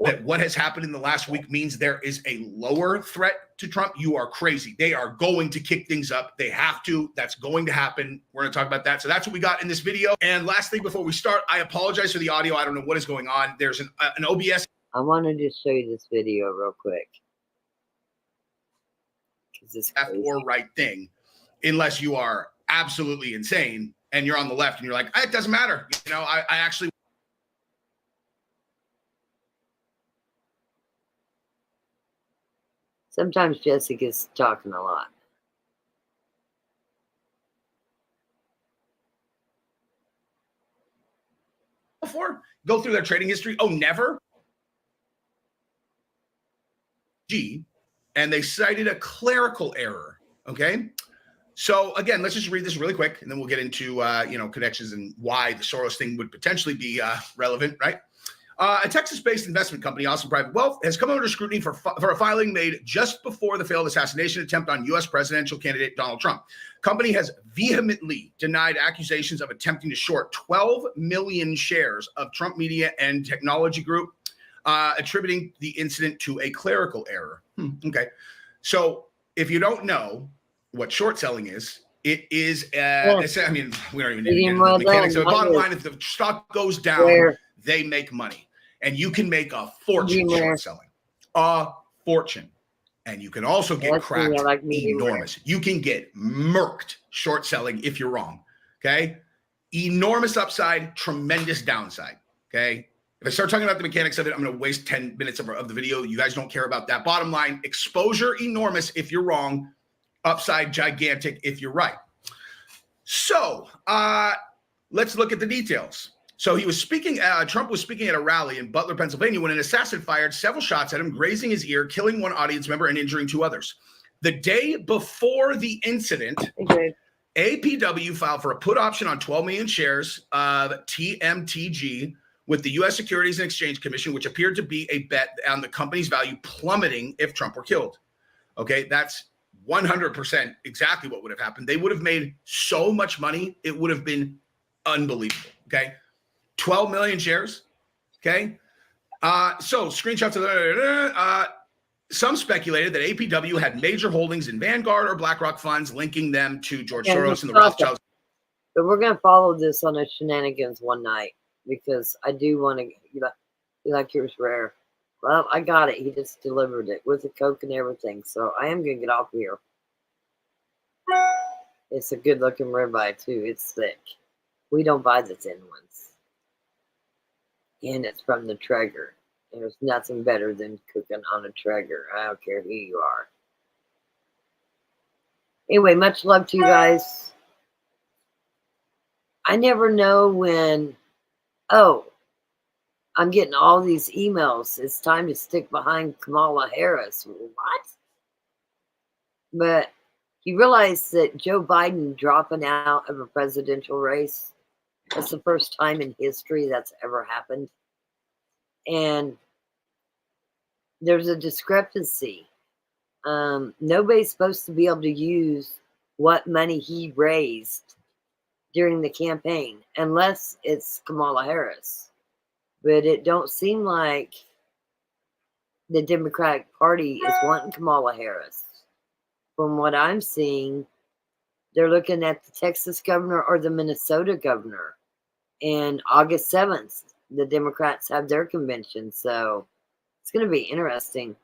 that what has happened in the last week means there is a lower threat to Trump, you are crazy. They are going to kick things up. They have to. That's going to happen. We're going to talk about that. So that's what we got in this video. And last thing before we start, I apologize for the audio. I don't know what is going on. There's an OBS. I want to just show you this video real quick. This left or right thing, unless you are absolutely insane and you're on the left and you're like, it doesn't matter. You know, I actually. Sometimes Jessica's talking a lot. Before, go through their trading history. Oh, never. And they cited a clerical error. Okay. So again, let's just read this really quick, and then we'll get into connections and why the Soros thing would potentially be relevant, right? A Texas-based investment company, Awesome Private Wealth, has come under scrutiny for a filing made just before the failed assassination attempt on U.S. presidential candidate Donald Trump. Company has vehemently denied accusations of attempting to short 12 million shares of Trump Media and Technology Group, attributing the incident to a clerical error. Okay. So if you don't know what short selling is, it is, I mean, we don't even need to get into the mechanics. So bottom line, if the stock goes down, they make money. And you can make a fortune short selling. A fortune. And you can also get cracked enormous. You can get murked short selling if you're wrong. Okay. Enormous upside, tremendous downside. Okay. If I start talking about the mechanics of it, I'm going to waste 10 minutes of the video. You guys don't care about that. Bottom line, exposure enormous if you're wrong. Upside gigantic if you're right. So let's look at the details. So he was speaking, Trump was speaking at a rally in Butler, Pennsylvania, when an assassin fired several shots at him, grazing his ear, killing one audience member and injuring 2 others. The day before the incident, APW filed for a put option on 12 million shares of TMTG with the U.S. Securities and Exchange Commission, which appeared to be a bet on the company's value plummeting if Trump were killed. Okay, that's 100% exactly what would have happened. They would have made so much money, it would have been unbelievable. Okay, 12 million shares. Okay, so screenshots of some speculated that APW had major holdings in Vanguard or BlackRock funds, linking them to George Soros and the Rothschilds. But we're going to follow this on a shenanigans one night, because I do want to, you like yours rare. Well, I got it. He just delivered it with the Coke and everything. So I am going to get off here. It's a good looking ribeye too. It's thick. We don't buy the thin ones. And it's from the Traeger. There's nothing better than cooking on a Traeger. I don't care who you are. Anyway, much love to you guys. I never know when, I'm getting all these emails. It's time to stick behind Kamala Harris. What? But you realize that Joe Biden dropping out of a presidential race That's the first time in history that's ever happened. And there's a discrepancy. Nobody's supposed to be able to use what money he raised during the campaign, unless it's Kamala Harris. But it don't seem like the Democratic Party is wanting Kamala Harris. From what I'm seeing, they're looking at the Texas governor or the Minnesota governor. And August 7th, the Democrats have their convention. So it's going to be interesting.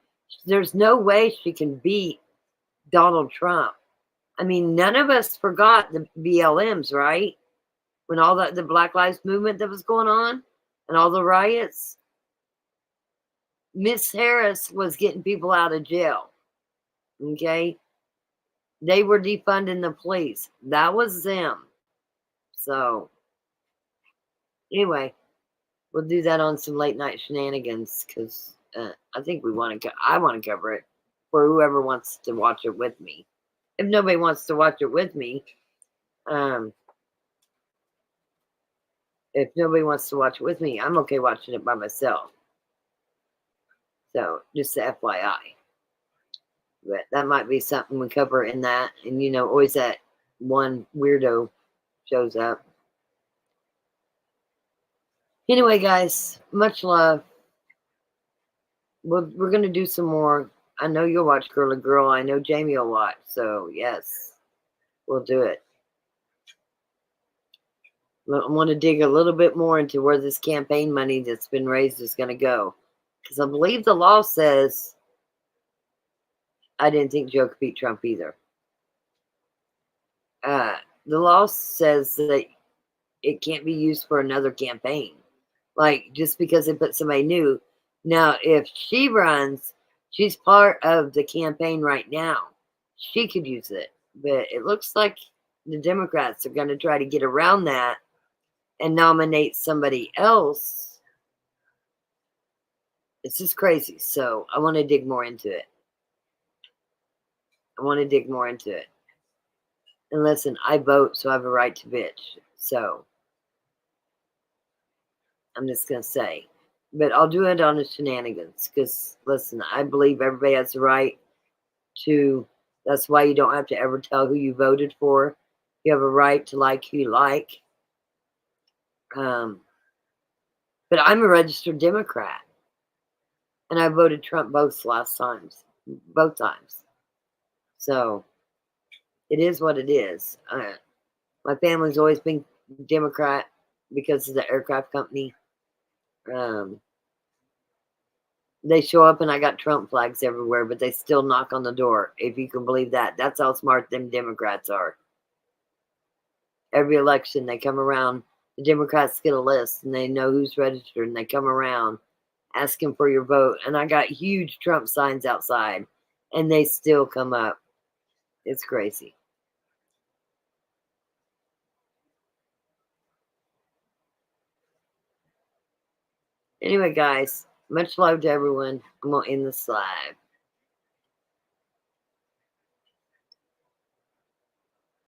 There's no way she can beat Donald Trump. I mean, none of us forgot the BLMs, right? When all the Black Lives Movement that was going on and all the riots. Miss Harris was getting people out of jail. Okay? They were defunding the police. That was them. So, anyway, we'll do that on some late night shenanigans because I think we want to. I want to cover it for whoever wants to watch it with me. If nobody wants to watch it with me, if nobody wants to watch it with me, I'm okay watching it by myself. So, just the FYI. But that might be something we cover in that. And, you know, always that one weirdo shows up. Anyway, guys, much love. We're going to do some more. I know you'll watch Girly Girl. I know Jamie will watch. So, yes, we'll do it. I want to dig a little bit more into where this campaign money that's been raised is going to go. Because I believe the law says, I didn't think Joe could beat Trump either. The law says that it can't be used for another campaign. Like, just because they put somebody new. Now, if she runs, she's part of the campaign right now. She could use it. But it looks like the Democrats are going to try to get around that and nominate somebody else. It's just crazy. So I want to dig more into it. And listen, I vote, so I have a right to bitch. So I'm just going to say. But I'll do it on the shenanigans. Because, listen, I believe everybody has the right to. That's why you don't have to ever tell who you voted for. You have a right to like who you like. But I'm a registered Democrat. And I voted Trump both times. So it is what it is. My family's always been Democrat because of the aircraft company. They show up and I got Trump flags everywhere, but they still knock on the door, if you can believe that. That's how smart them Democrats are. Every election, they come around. The Democrats get a list, and they know who's registered, and they come around asking for your vote. And I got huge Trump signs outside, and they still come up. It's crazy. Anyway, guys, much love to everyone. I'm going to end this live.